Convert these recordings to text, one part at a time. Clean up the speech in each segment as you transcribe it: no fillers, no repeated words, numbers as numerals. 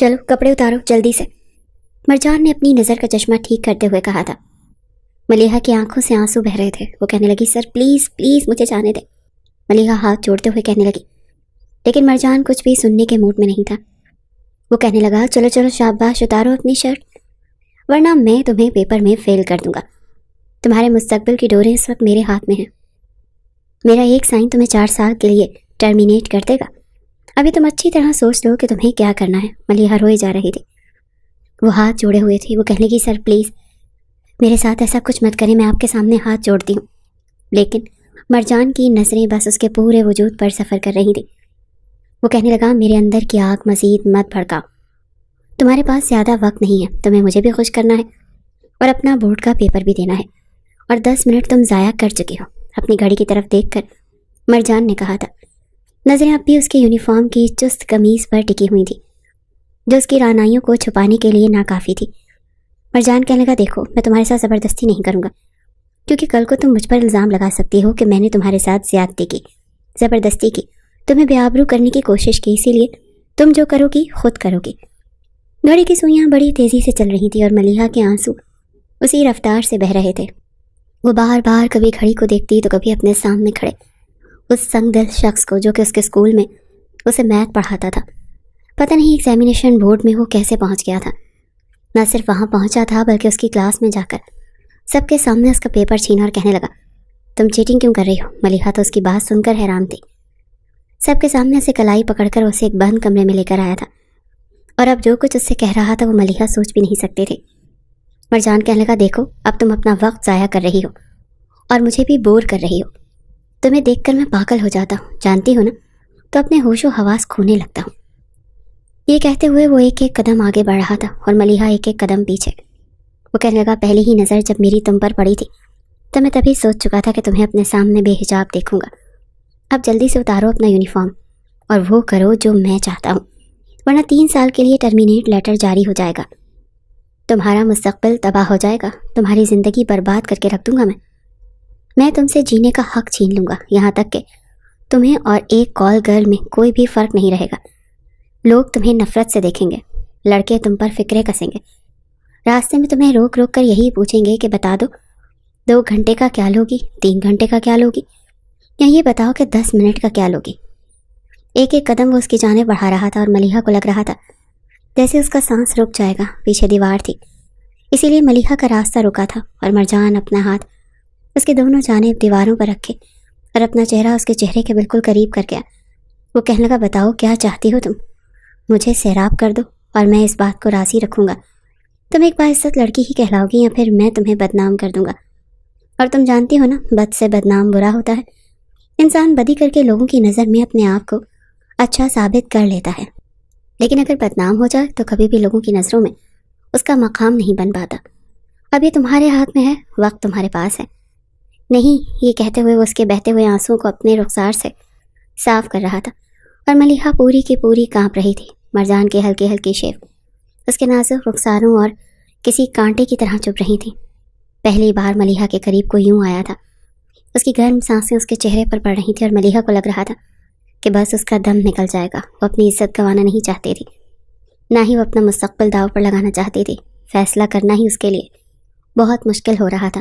چلو کپڑے اتارو جلدی سے، مرجان نے اپنی نظر کا چشمہ ٹھیک کرتے ہوئے کہا تھا۔ ملیحہ کی آنکھوں سے آنسو بہہ رہے تھے۔ وہ کہنے لگی سر پلیز پلیز مجھے جانے دیں۔ ملیحہ ہاتھ جوڑتے ہوئے کہنے لگی، لیکن مرجان کچھ بھی سننے کے موڈ میں نہیں تھا۔ وہ کہنے لگا چلو چلو شاباش، اتارو اپنی شرٹ، ورنہ میں تمہیں پیپر میں فیل کر دوں گا۔ تمہارے مستقبل کی ڈوریں اس وقت میرے ہاتھ میں ہیں۔ میرا ایک سائن تمہیں 4 سال کے لیے ٹرمینیٹ کر دے گا۔ ابھی تم اچھی طرح سوچ لو کہ تمہیں کیا کرنا ہے۔ ملیحہ روئی جا رہی تھی، وہ ہاتھ جوڑے ہوئے تھی۔ وہ کہنے لگی سر پلیز میرے ساتھ ایسا کچھ مت کریں، میں آپ کے سامنے ہاتھ جوڑتی ہوں۔ لیکن مرجان کی نظریں بس اس کے پورے وجود پر سفر کر رہی تھی۔ وہ کہنے لگا میرے اندر کی آگ مزید مت بھڑکاؤ، تمہارے پاس زیادہ وقت نہیں ہے، تمہیں مجھے بھی خوش کرنا ہے اور اپنا بورڈ کا پیپر بھی دینا ہے، اور 10 منٹ تم ضائع کر چکے ہو۔ اپنی گھڑی کی طرف دیکھ کر مرجان نے کہا تھا۔ نظریں اب بھی اس کے یونیفارم کی چست قمیض پر ٹکی ہوئی تھی جو اس کی رعنائیوں کو چھپانے کے لیے ناکافی تھی۔ مرجان کہنے لگا دیکھو میں تمہارے ساتھ زبردستی نہیں کروں گا، کیونکہ کل کو تم مجھ پر الزام لگا سکتی ہو کہ میں نے تمہارے ساتھ زیادتی کی، زبردستی کی، تمہیں بے آبرو کرنے کی کوشش کی، اسی لیے تم جو کرو گی خود کرو گی۔ گھڑی کی سوئیاں بڑی تیزی سے چل رہی تھی اور ملیحہ کے آنسو اسی رفتار سے بہہ رہے تھے۔ وہ بار بار کبھی گھڑی کو دیکھتی تو کبھی اپنے سامنے کھڑے اس سنگ دل شخص کو جو کہ اس کے اسکول میں اسے میتھ پڑھاتا تھا۔ پتہ نہیں ایگزامینیشن بورڈ میں وہ کیسے پہنچ گیا تھا، نہ صرف وہاں پہنچا تھا بلکہ اس کی کلاس میں جا کر سب کے سامنے اس کا پیپر چھینا اور کہنے لگا تم چیٹنگ کیوں کر رہی ہو۔ ملیحہ تو اس کی بات سن کر حیران تھی۔ سب کے سامنے اسے کلائی پکڑ کر اسے ایک بند کمرے میں لے کر آیا تھا، اور اب جو کچھ اس سے کہہ رہا تھا وہ ملیحہ سوچ بھی نہیں سکتی تھی۔ مرجان کہنے لگا دیکھو اب تم اپنا وقت ضائع کر رہی ہو اور مجھے بھی بور کر رہی ہو، تمہیں دیکھ کر میں پاگل ہو جاتا ہوں، جانتی ہو نا، تو اپنے ہوش و حواس کھونے لگتا ہوں۔ یہ کہتے ہوئے وہ ایک ایک قدم آگے بڑھ رہا تھا اور ملیحہ ایک ایک قدم پیچھے۔ وہ کہنے لگا پہلی ہی نظر جب میری تم پر پڑی تھی تو میں تبھی سوچ چکا تھا کہ تمہیں اپنے سامنے بے حجاب دیکھوں گا۔ اب جلدی سے اتارو اپنا یونیفارم اور وہ کرو جو میں چاہتا ہوں، ورنہ 3 سال کے لیے ٹرمینیٹ لیٹر جاری ہو جائے گا، تمہارا مستقبل تباہ ہو جائے گا، تمہاری زندگی برباد کر کے رکھ دوں گا میں تم سے جینے کا حق چھین لوں گا، یہاں تک کہ تمہیں اور ایک کال گرل میں کوئی بھی فرق نہیں رہے گا۔ لوگ تمہیں نفرت سے دیکھیں گے، لڑکے تم پر فکرے کسیں گے، راستے میں تمہیں روک روک کر یہی پوچھیں گے کہ بتا دو 2 گھنٹے کا کیا لوگی، 3 گھنٹے کا کیا لوگی، یا یہ بتاؤ کہ 10 منٹ کا کیا لوگی۔ ایک ایک قدم وہ اس کی جانب بڑھا رہا تھا اور ملیحہ کو لگ رہا تھا جیسے اس کا سانس رک جائے گا۔ پیچھے دیوار تھی، اسی لیے ملیحہ کا راستہ رکا تھا اور مرجان اپنا ہاتھ اس کے دونوں جانب دیواروں پر رکھے اور اپنا چہرہ اس کے چہرے کے بالکل قریب کر گیا۔ وہ کہنے لگا بتاؤ کیا چاہتی ہو تم، مجھے سیراب کر دو اور میں اس بات کو راضی رکھوں گا، تم ایک باعزت لڑکی ہی کہلاؤ گی یا پھر میں تمہیں بدنام کر دوں گا، اور تم جانتی ہو نا بد سے بدنام برا ہوتا ہے، انسان بدی کر کے لوگوں کی نظر میں اپنے آپ کو اچھا ثابت کر لیتا ہے، لیکن اگر بدنام ہو جائے تو کبھی بھی لوگوں کی نظروں میں اس کا مقام نہیں بن پاتا۔ اب یہ تمہارے ہاتھ میں ہے، وقت تمہارے پاس ہے۔ نہیں، یہ کہتے ہوئے وہ اس کے بہتے ہوئے آنسوں کو اپنے رخسار سے صاف کر رہا تھا اور ملیحہ پوری کی پوری کانپ رہی تھی۔ مرجان کے ہلکی ہلکی شیف اس کے نازک رخساروں اور کسی کانٹے کی طرح چپ رہی تھی۔ پہلی بار ملیحہ کے قریب کو یوں آیا تھا، اس کی گرم سانسیں اس کے چہرے پر پڑ رہی تھیں اور ملیحہ کو لگ رہا تھا کہ بس اس کا دم نکل جائے گا۔ وہ اپنی عزت گنوانا نہیں چاہتی تھی، نہ ہی وہ اپنا مستقبل داؤ پر لگانا چاہتی تھی۔ فیصلہ کرنا ہی اس کے لیے بہت مشکل ہو رہا تھا،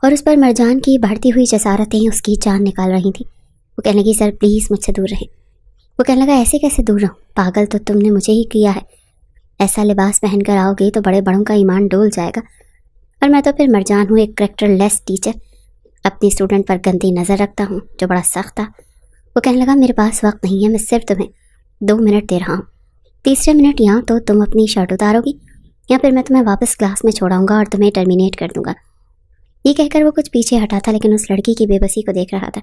اور اس پر مرجان کی بڑھتی ہوئی جسارتیں اس کی جان نکال رہی تھیں۔ وہ کہنے لگی سر پلیز مجھ سے دور رہیں۔ وہ کہنے لگا ایسے کیسے دور رہوں، پاگل تو تم نے مجھے ہی کیا ہے، ایسا لباس پہن کر آؤ گی تو بڑے بڑوں کا ایمان ڈول جائے گا، اور میں تو پھر مرجان ہوں، ایک کریکٹر لیس ٹیچر، اپنی اسٹوڈنٹ پر گندی نظر رکھتا ہوں جو بڑا سخت تھا۔ وہ کہنے لگا میرے پاس وقت نہیں ہے، میں صرف تمہیں 2 منٹ دے رہا ہوں، تیسرے منٹ یا تو تم اپنی شرٹ اتارو گی یا پھر میں تمہیں واپس کلاس میں چھوڑاؤں گا اور تمہیں ٹرمینیٹ کر دوں گا۔ یہ کہہ کر وہ کچھ پیچھے ہٹا تھا لیکن اس لڑکی کی بے بسی کو دیکھ رہا تھا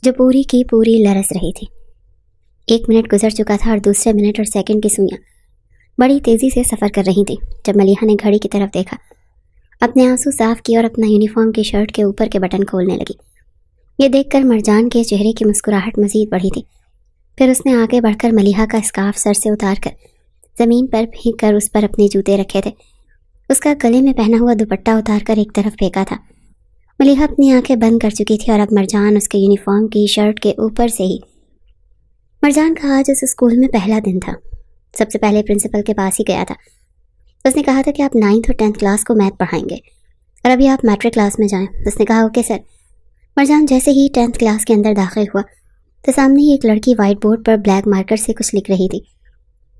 جو پوری کی پوری لرز رہی تھی۔ 1 منٹ گزر چکا تھا اور دوسرے منٹ اور سیکنڈ کی سوئیاں بڑی تیزی سے سفر کر رہی تھیں۔ جب ملیحہ نے گھڑی کی طرف دیکھا، اپنے آنسو صاف کیے اور اپنا یونیفارم کی شرٹ کے اوپر کے بٹن کھولنے لگی۔ یہ دیکھ کر مرجان کے چہرے کی مسکراہٹ مزید بڑھی تھی۔ پھر اس نے آگے بڑھ کر ملیحہ کا اسکارف سر سے اتار کر زمین پر پھینک کر اس پر اپنے جوتے رکھے تھے، اس کا گلے میں پہنا ہوا دوپٹہ اتار کر ایک طرف پھینکا تھا۔ ملیحہ اپنی آنکھیں بند کر چکی تھی اور اب مرجان اس کے یونیفارم کی شرٹ کے اوپر سے ہی۔ مرجان کا آج اس اسکول میں پہلا دن تھا۔ سب سے پہلے پرنسپل کے پاس ہی گیا تھا. اس نے کہا تھا کہ آپ 9th اور 10th کلاس کو میتھ پڑھائیں گے اور ابھی آپ میٹرک کلاس میں جائیں. اس نے کہا اوکے سر. مرجان جیسے ہی 10th کلاس کے اندر داخل ہوا تو سامنے ہی ایک لڑکی وائٹ بورڈ پر بلیک مارکر سے کچھ لکھ رہی تھی.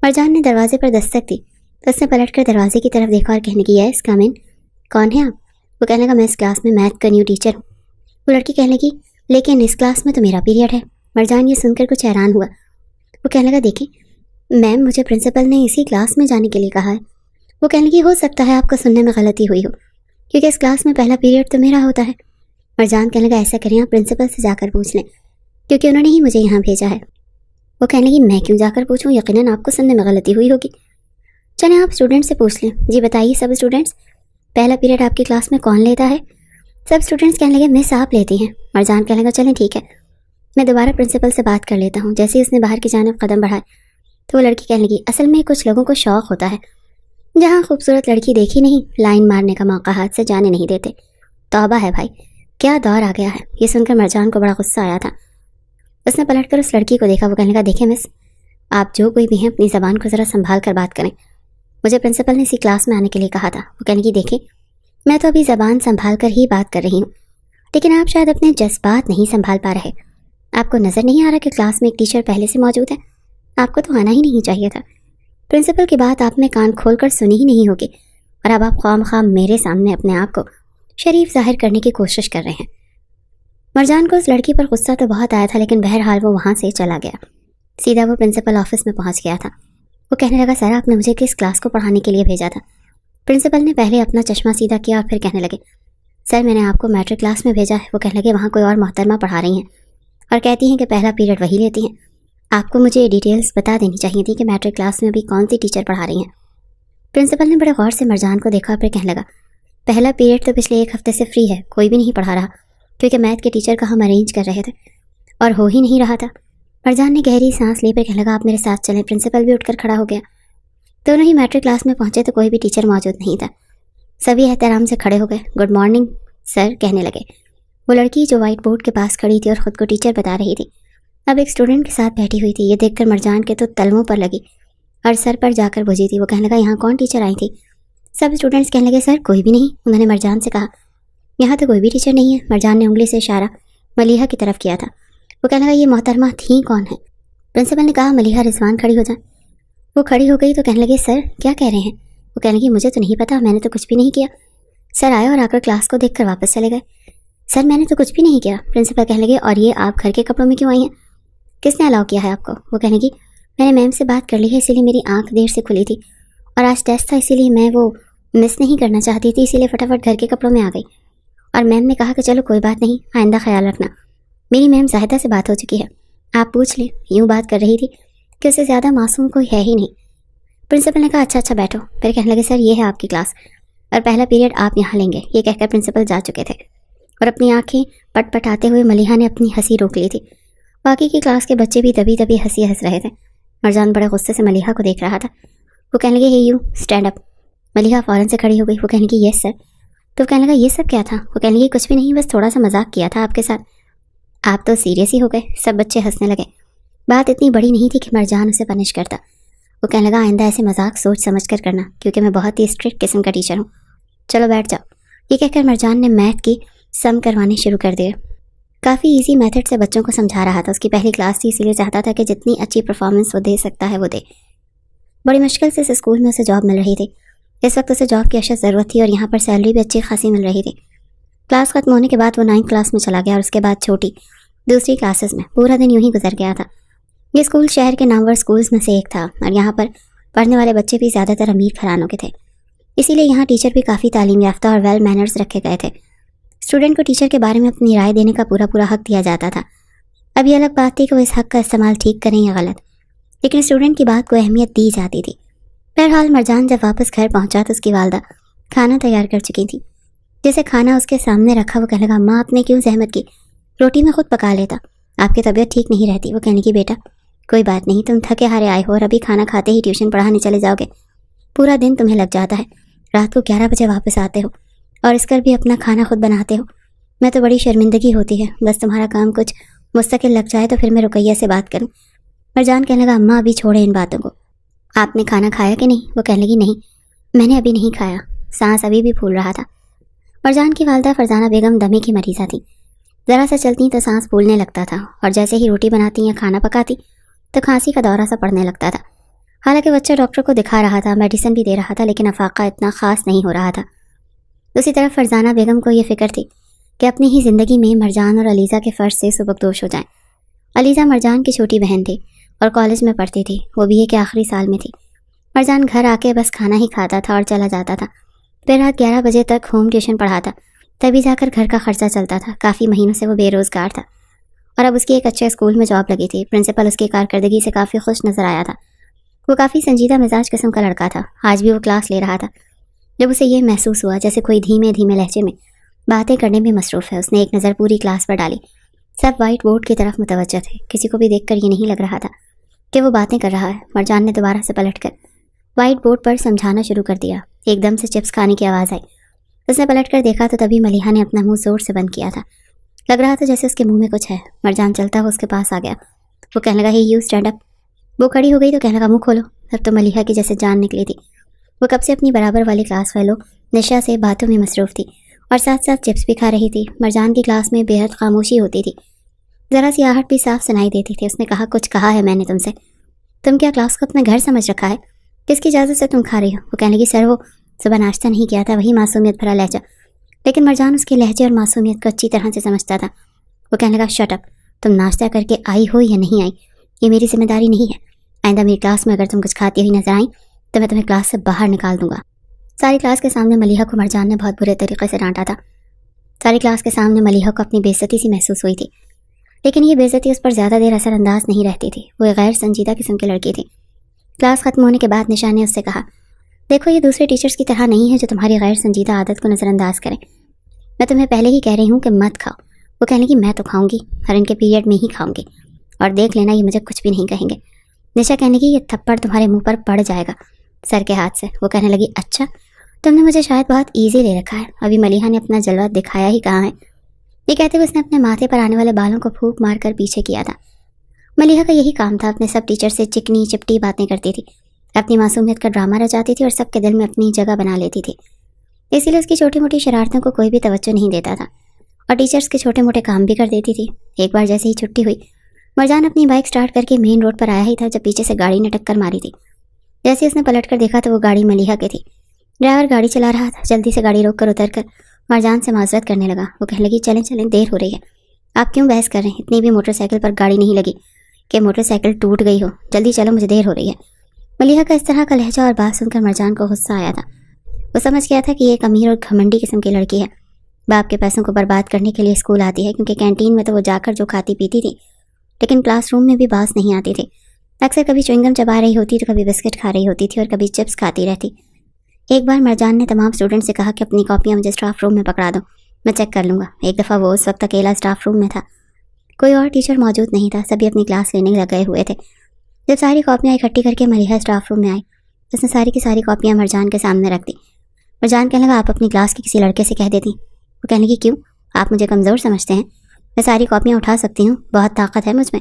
مرجان نے دروازے پر دستک دی تو اس نے پلٹ کر دروازے کی طرف دیکھا اور کہنے کی یس کم ان. کون ہے آپ؟ وہ کہنے لگا میں اس کلاس میں میتھ کا نیو ٹیچر ہوں. وہ لڑکی کہنے لگی لیکن اس کلاس میں تو میرا پیریڈ ہے. مرجان یہ سن کر کچھ حیران ہوا. وہ کہنے لگا دیکھیں میم مجھے پرنسپل نے اسی کلاس میں جانے کے لیے کہا ہے. وہ کہنے لگی ہو سکتا ہے آپ کو سننے میں غلطی ہوئی ہو کیونکہ اس کلاس میں پہلا پیریڈ تو میرا ہوتا ہے. مرجان کہنے لگا ایسا کریں آپ پرنسپل سے جا کر پوچھ لیں کیونکہ انہوں نے ہی مجھے یہاں بھیجا ہے. وہ کہنے لگی میں کیوں جا کر پوچھوں؟ یقیناً آپ کو سننے میں غلطی ہوئی ہوگی. چلیں آپ اسٹوڈنٹ سے پوچھ لیں. جی بتائیے سب اسٹوڈنٹس پہلا پیریڈ آپ کی کلاس میں کون لیتا ہے؟ سب اسٹوڈنٹس کہنے لگے مس آپ لیتی ہیں. مرجان کہنے لگا چلیں ٹھیک ہے میں دوبارہ پرنسپل سے بات کر لیتا ہوں. جیسے ہی اس نے باہر کی جانب قدم بڑھائے تو وہ لڑکی کہنے لگی اصل میں کچھ لوگوں کو شوق ہوتا ہے جہاں خوبصورت لڑکی دیکھی نہیں لائن مارنے کا موقع ہاتھ سے جانے نہیں دیتے. توبہ ہے بھائی کیا دور آ گیا ہے. یہ سن کر مرجان کو بڑا غصہ آیا تھا. اس نے پلٹ کر اس لڑکی کو دیکھا. وہ کہنے لگا دیکھیں مس آپ جو کوئی بھی ہیں اپنی زبان کو ذرا سنبھال کر بات کریں. مجھے پرنسپل نے اسی کلاس میں آنے کے لیے کہا تھا. وہ کہنے کی دیکھیں میں تو ابھی زبان سنبھال کر ہی بات کر رہی ہوں لیکن آپ شاید اپنے جذبات نہیں سنبھال پا رہے. آپ کو نظر نہیں آ رہا کہ کلاس میں ایک ٹیچر پہلے سے موجود ہے؟ آپ کو تو آنا ہی نہیں چاہیے تھا. پرنسپل کی بات آپ نے کان کھول کر سنی ہی نہیں ہوگی اور اب آپ خواہ مخواہ میرے سامنے اپنے آپ کو شریف ظاہر کرنے کی کوشش کر رہے ہیں. مرجان کو اس لڑکی پر غصہ تو بہت آیا تھا لیکن بہرحال وہ وہاں سے چلا گیا. سیدھا وہ پرنسپل آفس میں پہنچ گیا تھا. وہ کہنے لگا سر آپ نے مجھے کس کلاس کو پڑھانے کے لیے بھیجا تھا؟ پرنسپل نے پہلے اپنا چشمہ سیدھا کیا اور پھر کہنے لگے سر میں نے آپ کو میٹرک کلاس میں بھیجا ہے. وہ کہنے لگے وہاں کوئی اور محترمہ پڑھا رہی ہیں اور کہتی ہیں کہ پہلا پیریڈ وہی لیتی ہیں. آپ کو مجھے ڈیٹیلز بتا دینی چاہیے تھی کہ میٹرک کلاس میں ابھی کون سی ٹیچر پڑھا رہی ہیں. پرنسپل نے بڑے غور سے مرجان کو دیکھا اور پھر کہنے لگا پہلا پیریڈ تو پچھلے ایک ہفتے سے فری ہے کوئی بھی نہیں پڑھا رہا کیونکہ میتھ کے ٹیچر کا ہم ارینج کر رہے تھے اور ہو ہی نہیں رہا تھا. مرجان نے گہری سانس لی. پھر کہنے لگا آپ میرے ساتھ چلیں. پرنسپل بھی اٹھ کر کھڑا ہو گیا. دونوں ہی میٹرک کلاس میں پہنچے تو کوئی بھی ٹیچر موجود نہیں تھا. سبھی احترام سے کھڑے ہو گئے. گڈ مارننگ سر کہنے لگے. وہ لڑکی جو وائٹ بورڈ کے پاس کھڑی تھی اور خود کو ٹیچر بتا رہی تھی اب ایک اسٹوڈنٹ کے ساتھ بیٹھی ہوئی تھی. یہ دیکھ کر مرجان کے تو تلووں پر لگی اور سر پر جا کر بجھی تھی. وہ کہنے لگا یہاں کون ٹیچر آئی تھی؟ سب اسٹوڈنٹس کہنے لگے سر کوئی بھی نہیں. انہوں نے مرجان سے کہا یہاں تو کوئی بھی ٹیچر نہیں ہے. مرجان نے انگلی سے اشارہ ملیحہ کی طرف کیا تھا. وہ کہنے لگا یہ محترمہ تھیں کون ہے؟ پرنسپل نے کہا ملیحہ رضوان کھڑی ہو جائیں. وہ کھڑی ہو گئی تو کہنے لگے سر کیا کہہ رہے ہیں؟ وہ کہنے لگی مجھے تو نہیں پتا میں نے تو کچھ بھی نہیں کیا. سر آئے اور آ کر کلاس کو دیکھ کر واپس چلے گئے. سر میں نے تو کچھ بھی نہیں کیا. پرنسپل کہنے لگے اور یہ آپ گھر کے کپڑوں میں کیوں آئی ہیں؟ کس نے الاؤ کیا ہے آپ کو؟ وہ کہنے لگی میں نے میم سے بات کر لی ہے اسی لیے میری آنکھ دیر سے کھلی تھی اور آج ٹیسٹ تھا اسی لیے میں وہ مس نہیں کرنا چاہتی تھی اسی لیے فٹافٹ گھر کے کپڑوں میں آ گئی اور میم نے کہا کہ چلو کوئی بات نہیں آئندہ خیال رکھنا. میری میم زاہدہ سے بات ہو چکی ہے آپ پوچھ لیں. یوں بات کر رہی تھی کہ اسے زیادہ معصوم کوئی ہے ہی نہیں. پرنسپل نے کہا اچھا بیٹھو. پھر کہنے لگے سر یہ ہے آپ کی کلاس اور پہلا پیریڈ آپ یہاں لیں گے. یہ کہہ کر پرنسپل جا چکے تھے اور اپنی آنکھیں پٹ پٹاتے ہوئے ملیحہ نے اپنی ہنسی روک لی تھی. باقی کی کلاس کے بچے بھی دبی دبی ہنسی ہنس رہے تھے. مرجان بڑے غصے سے ملیحہ کو دیکھ رہا تھا. وہ کہنے لگے یو اسٹینڈ اپ. ملیحہ فوراً سے کھڑی ہو گئی. وہ کہنے لگی یس سر. تو کہنے لگا یہ سب کیا تھا؟ وہ کہنے لگی کچھ بھی نہیں بس تھوڑا سا مذاق کیا تھا آپ کے ساتھ. آپ تو سیریس ہی ہو گئے. سب بچے ہنسنے لگے. بات اتنی بڑی نہیں تھی کہ مرجان اسے پنش کرتا. وہ کہنے لگا آئندہ ایسے مذاق سوچ سمجھ کر کرنا کیونکہ میں بہت ہی اسٹرکٹ قسم کا ٹیچر ہوں. چلو بیٹھ جاؤ. یہ کہہ کر مرجان نے میتھ کی سم کروانے شروع کر دیے. کافی ایزی میتھڈ سے بچوں کو سمجھا رہا تھا. اس کی پہلی کلاس تھی اسی لیے چاہتا تھا کہ جتنی اچھی پرفارمنس وہ دے سکتا ہے وہ دے. بڑی مشکل سے اس اسکول میں اسے جاب مل رہی تھی. اس وقت اسے جاب کی اشد ضرورت تھی اور یہاں پر سیلری بھی اچھی خاصی مل رہی تھی. کلاس ختم ہونے کے بعد وہ 9th کلاس میں چلا گیا اور اس کے بعد چھوٹی دوسری کلاسز میں. پورا دن یوں ہی گزر گیا تھا. یہ اسکول شہر کے نامور اسکولز میں سے ایک تھا اور یہاں پر پڑھنے والے بچے بھی زیادہ تر امیر گھرانوں کے تھے. اسی لیے یہاں ٹیچر بھی کافی تعلیم یافتہ اور ویل مینرز رکھے گئے تھے. اسٹوڈنٹ کو ٹیچر کے بارے میں اپنی رائے دینے کا پورا حق دیا جاتا تھا. اب یہ الگ بات تھی کہ وہ اس حق کا استعمال ٹھیک کریں یا غلط لیکن اسٹوڈنٹ کی بات کو اہمیت دی جاتی تھی. بہرحال مرجان جب واپس گھر پہنچا تو اس کی والدہ کھانا تیار کر چکی تھی. جیسے کھانا اس کے سامنے رکھا وہ کہنے لگا ماں آپ نے کیوں زحمت کی؟ روٹی میں خود پکا لیتا. آپ کی طبیعت ٹھیک نہیں رہتی. وہ کہنے کی بیٹا کوئی بات نہیں تم تھکے ہارے آئے ہو اور ابھی کھانا کھاتے ہی ٹیوشن پڑھانے چلے جاؤ گے. پورا دن تمہیں لگ جاتا ہے. رات کو 11 بجے واپس آتے ہو اور اس کر بھی اپنا کھانا خود بناتے ہو. میں تو بڑی شرمندگی ہوتی ہے. بس تمہارا کام کچھ مستقل لگ جائے تو پھر میں رقیہ سے بات کروں. مرجان کہنے لگا اماں ابھی چھوڑے ان باتوں کو. آپ نے کھانا کھایا کہ نہیں؟ وہ کہنے لگی نہیں، میں نے ابھی نہیں کھایا، سانس ابھی بھی پھول رہا تھا۔ مرجان کی والدہ فرزانہ بیگم دمے کی مریضہ تھی، ذرا سا چلتی تو سانس پھولنے لگتا تھا، اور جیسے ہی روٹی بناتی یا کھانا پکاتی تو کھانسی کا دورہ سا پڑنے لگتا تھا۔ حالانکہ بچہ ڈاکٹر کو دکھا رہا تھا، میڈیسن بھی دے رہا تھا، لیکن افاقہ اتنا خاص نہیں ہو رہا تھا۔ دوسری طرف فرزانہ بیگم کو یہ فکر تھی کہ اپنی ہی زندگی میں مرجان اور علیزہ کے فرض سے سبکدوش ہو جائیں۔ علیزہ مرجان کی چھوٹی بہن تھی اور کالج میں پڑھتی تھی، وہ BA کے آخری سال میں تھی۔ مرجان گھر آ کے بس کھانا ہی کھاتا تھا اور چلا جاتا تھا، پھر رات 11 بجے تک ہوم ٹیوشن پڑھاتا، تبھی جا کر گھر کا خرچہ چلتا تھا۔ کافی مہینوں سے وہ بے روزگار تھا اور اب اس کی ایک اچھے اسکول میں جاب لگی تھی۔ پرنسپل اس کی کارکردگی سے کافی خوش نظر آیا تھا۔ وہ کافی سنجیدہ مزاج قسم کا لڑکا تھا۔ آج بھی وہ کلاس لے رہا تھا جب اسے یہ محسوس ہوا جیسے کوئی دھیمے دھیمے لہجے میں باتیں کرنے میں مصروف ہے۔ اس نے ایک نظر پوری کلاس پر ڈالی، سب وائٹ بورڈ کی طرف متوجہ تھے، کسی کو بھی دیکھ کر یہ نہیں لگ رہا تھا کہ وہ باتیں کر رہا ہے۔ مرجان نے دوبارہ سے پلٹ کر وائٹ بورڈ پر سمجھانا شروع کر دیا۔ ایک دم سے چپس کھانے کی آواز آئی، اس نے پلٹ کر دیکھا تو تبھی ملیحہ نے اپنا منہ زور سے بند کیا تھا، لگ رہا تھا جیسے اس کے منہ میں کچھ ہے۔ مرجان چلتا ہوا اس کے پاس آ گیا، وہ کہنے لگا یو اسٹینڈ اپ۔ وہ کھڑی ہو گئی تو کہنے لگا منہ کھولو۔ اب تو ملیحہ کی جیسے جان نکلی تھی، وہ کب سے اپنی برابر والی کلاس فیلو نشا سے باتوں میں مصروف تھی اور ساتھ ساتھ چپس بھی کھا رہی تھی۔ مرجان کی کلاس میں بے حد خاموشی ہوتی تھی، ذرا سی آہٹ بھی صاف سنائی دیتی تھی۔ اس نے کہا کچھ کہا ہے میں نے تم سے؟ تم کیا کلاس کو اپنا گھر سمجھ رکھا ہے؟ کس کی اجازت سے تم کھا رہی ہو؟ وہ کہنے لگی سر وہ صبح ناشتہ نہیں کیا تھا، وہی معصومیت بھرا لہجہ، لیکن مرجان اس کے لہجے اور معصومیت کو اچھی طرح سے سمجھتا تھا۔ وہ کہنے لگا شٹ اپ، تم ناشتہ کر کے آئی ہو یا نہیں آئی یہ میری ذمہ داری نہیں ہے۔ آئندہ میری کلاس میں اگر تم کچھ کھاتی ہوئی نظر آئیں تو میں تمہیں کلاس سے باہر نکال دوں گا۔ ساری کلاس کے سامنے ملیحہ کو مرجان نے بہت برے طریقے سے ڈانٹا تھا۔ ساری کلاس کے سامنے ملیحہ کو اپنی بے عزتی سی محسوس ہوئی تھی، لیکن یہ بے عزتی اس پر زیادہ دیر اثر انداز نہیں رہتی تھی۔ وہ ایک غیر سنجیدہ قسم کی لڑکی تھی۔ کلاس ختم ہونے کے بعد نشا نے اس سے کہا دیکھو یہ دوسرے ٹیچرز کی طرح نہیں ہے جو تمہاری غیر سنجیدہ عادت کو نظر انداز کریں، میں تمہیں پہلے ہی کہہ رہی ہوں کہ مت کھاؤ۔ وہ کہنے لگی میں تو کھاؤں گی، ہر ان کے پیریڈ میں ہی کھاؤں گی، اور دیکھ لینا یہ مجھے کچھ بھی نہیں کہیں گے۔ نشا کہنے لگی یہ تھپڑ تمہارے منہ پر پڑ جائے گا سر کے ہاتھ سے۔ وہ کہنے لگی اچھا تم نے مجھے شاید بہت ایزی لے رکھا ہے، ابھی ملیحہ نے اپنا جلوہ دکھایا ہی کہاں ہے۔ یہ کہتے ہوئے اس نے اپنے ماتھے پر آنے والے بالوں کو پھونک مار کر پیچھے کیا تھا۔ ملیحہ کا یہی کام تھا، اپنے سب ٹیچر سے چکنی چپٹی باتیں کرتی تھی، اپنی معصومیت کا ڈرامہ رچاتی تھی اور سب کے دل میں اپنی جگہ بنا لیتی تھی۔ اسی لیے اس کی چھوٹی موٹی شرارتوں کو کوئی بھی توجہ نہیں دیتا تھا اور ٹیچرز کے چھوٹے موٹے کام بھی کر دیتی تھی۔ ایک بار جیسے ہی چھٹی ہوئی، مرجان اپنی بائک سٹارٹ کر کے مین روڈ پر آیا ہی تھا جب پیچھے سے گاڑی نے ٹکر ماری تھی۔ جیسے اس نے پلٹ کر دیکھا تو وہ گاڑی ملیحہ کی تھی۔ ڈرائیور گاڑی چلا رہا تھا، جلدی سے گاڑی روک کر اتر کر مرجان سے معذرت کرنے لگا۔ وہ کہنے لگی چلیں چلیں دیر ہو رہی ہے، آپ کیوں بحث کر رہے ہیں؟ اتنی بھی موٹر سائیکل پر گاڑی نہیں لگی کہ موٹر سائیکل ٹوٹ گئی ہو، جلدی چلو مجھے دیر ہو رہی ہے۔ ملیحہ کا اس طرح کا لہجہ اور بات سن کر مرجان کو غصہ آیا تھا۔ وہ سمجھ گیا تھا کہ یہ ایک امیر اور گھمنڈی قسم کی لڑکی ہے، باپ کے پیسوں کو برباد کرنے کے لیے اسکول آتی ہے، کیونکہ کینٹین میں تو وہ جا کر جو کھاتی پیتی تھی، لیکن کلاس روم میں بھی باز نہیں آتی تھی۔ اکثر کبھی چوئنگم چبا رہی ہوتی تو کبھی بسکٹ کھا رہی ہوتی تھی اور کبھی چپس کھاتی رہتی۔ ایک بار مرجان نے تمام اسٹوڈنٹ سے کہا کہ اپنی کاپیاں مجھے اسٹاف روم میں پکڑا دو، میں چیک کر لوں گا۔ ایک دفعہ وہ اس وقت اکیلا اسٹاف روم میں تھا، کوئی اور ٹیچر موجود نہیں تھا، سبھی اپنی کلاس لینے لگے ہوئے تھے۔ جب ساری کاپیاں اکٹھی کر کے ملیحہ اسٹاف روم میں آئی، اس نے ساری کی ساری کاپیاں مرجان کے سامنے رکھ دی۔ مرجان کہنے لگا آپ اپنی کلاس کے کسی لڑکے سے کہہ دیتی۔ وہ کہنے لگی کیوں؟ آپ مجھے کمزور سمجھتے ہیں؟ میں ساری کاپیاں اٹھا سکتی ہوں، بہت طاقت ہے مجھ میں۔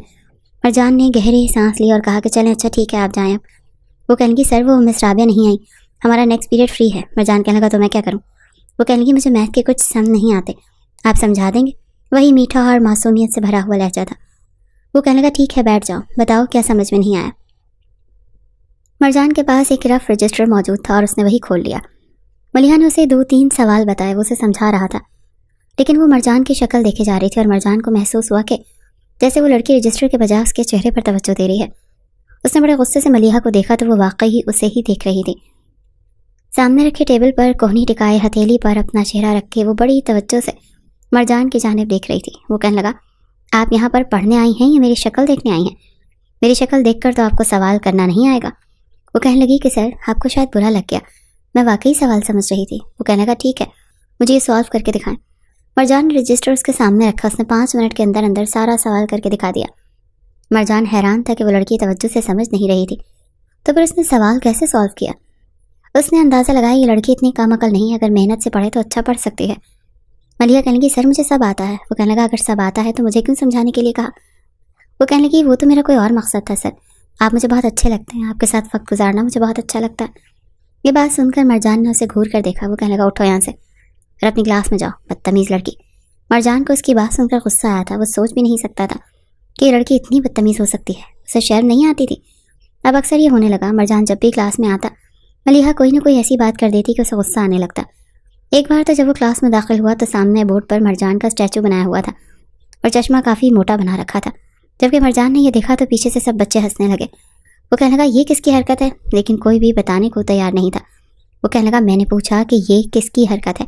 مرجان نے گہری سانس لی اور کہا کہ چلیں اچھا ٹھیک ہے آپ جائیں اب۔ وہ کہنے لگی سر وہ مس رابعہ نہیں آئی، ہمارا نیکسٹ پیریڈ فری ہے۔ مرجان کہنے لگا تو میں کیا کروں؟ وہ کہنے لگی مجھے میتھ کے کچھ سم نہیں آتے، آپ سمجھا دیں گے؟ وہی میٹھا اور معصومیت سے بھرا ہوا لہجہ تھا۔ وہ کہنے لگا ٹھیک ہے بیٹھ جاؤ، بتاؤ کیا سمجھ میں نہیں آیا؟ مرجان کے پاس ایک رف رجسٹر موجود تھا اور اس نے وہی کھول لیا۔ ملیحہ نے اسے 2-3 سوال بتائے، وہ اسے سمجھا رہا تھا، لیکن وہ مرجان کی شکل دیکھے جا رہی تھی اور مرجان کو محسوس ہوا کہ جیسے وہ لڑکی رجسٹر کے بجائے اس کے چہرے پر توجہ دے رہی ہے۔ اس نے بڑے غصے سے ملیحہ کو دیکھا تو وہ واقعی اسے ہی دیکھ رہی تھی۔ سامنے رکھے ٹیبل پر کوہنی ٹکائے ہتھیلی پر اپنا چہرہ رکھ کے وہ بڑی توجہ سے مرجان کی جانب دیکھ رہی تھی۔ وہ کہنے لگا آپ یہاں پر پڑھنے آئی ہیں یا میری شکل دیکھنے آئی ہیں؟ میری شکل دیکھ کر تو آپ کو سوال کرنا نہیں آئے گا۔ وہ کہنے لگی کہ سر آپ کو شاید برا لگ گیا، میں واقعی سوال سمجھ رہی تھی۔ وہ کہنے لگا ٹھیک ہے مجھے یہ سالو کر کے دکھائیں۔ مرجان نے رجسٹر اس کے سامنے رکھا، اس نے 5 منٹ کے اندر اندر سارا سوال کر کے دکھا دیا۔ مرجان حیران تھا کہ وہ لڑکی توجہ سے سمجھ نہیں رہی تھی، تو پھر اس نے سوال کیسے سالو کیا؟ اس نے اندازہ لگایا یہ لڑکی اتنی کم عقل نہیں ہے، اگر محنت سے پڑھے تو اچھا پڑھ سکتی ہے۔ ملیحہ کہنے لگی سر مجھے سب آتا ہے۔ وہ کہنے لگا اگر سب آتا ہے تو مجھے کیوں سمجھانے کے لیے کہا؟ وہ کہنے لگی وہ تو میرا کوئی اور مقصد تھا سر، آپ مجھے بہت اچھے لگتے ہیں، آپ کے ساتھ وقت گزارنا مجھے بہت اچھا لگتا ہے۔ یہ بات سن کر مرجان نے اسے گھور کر دیکھا۔ وہ کہنے لگا اٹھو یہاں سے اور اپنی کلاس میں جاؤ، بدتمیز لڑکی۔ مرجان کو اس کی بات سن کر غصہ آیا تھا۔ وہ سوچ بھی نہیں سکتا تھا کہ یہ لڑکی اتنی بدتمیز ہو سکتی ہے، اسے شرم نہیں آتی تھی۔ اب اکثر یہ ہونے لگا، مرجان جب بھی کلاس میں آتا ملیحہ کوئی نہ کوئی ایسی بات کر دیتی کہ اسے غصہ آنے لگتا۔ ایک بار تو جب وہ کلاس میں داخل ہوا تو سامنے بورڈ پر مرجان کا اسٹیچو بنایا ہوا تھا اور چشمہ کافی موٹا بنا رکھا تھا۔ جبکہ مرجان نے یہ دیکھا تو پیچھے سے سب بچے ہنسنے لگے۔ وہ کہنے لگا یہ کس کی حرکت ہے، لیکن کوئی بھی بتانے کو تیار نہیں تھا۔ وہ کہنے لگا میں نے پوچھا کہ یہ کس کی حرکت ہے،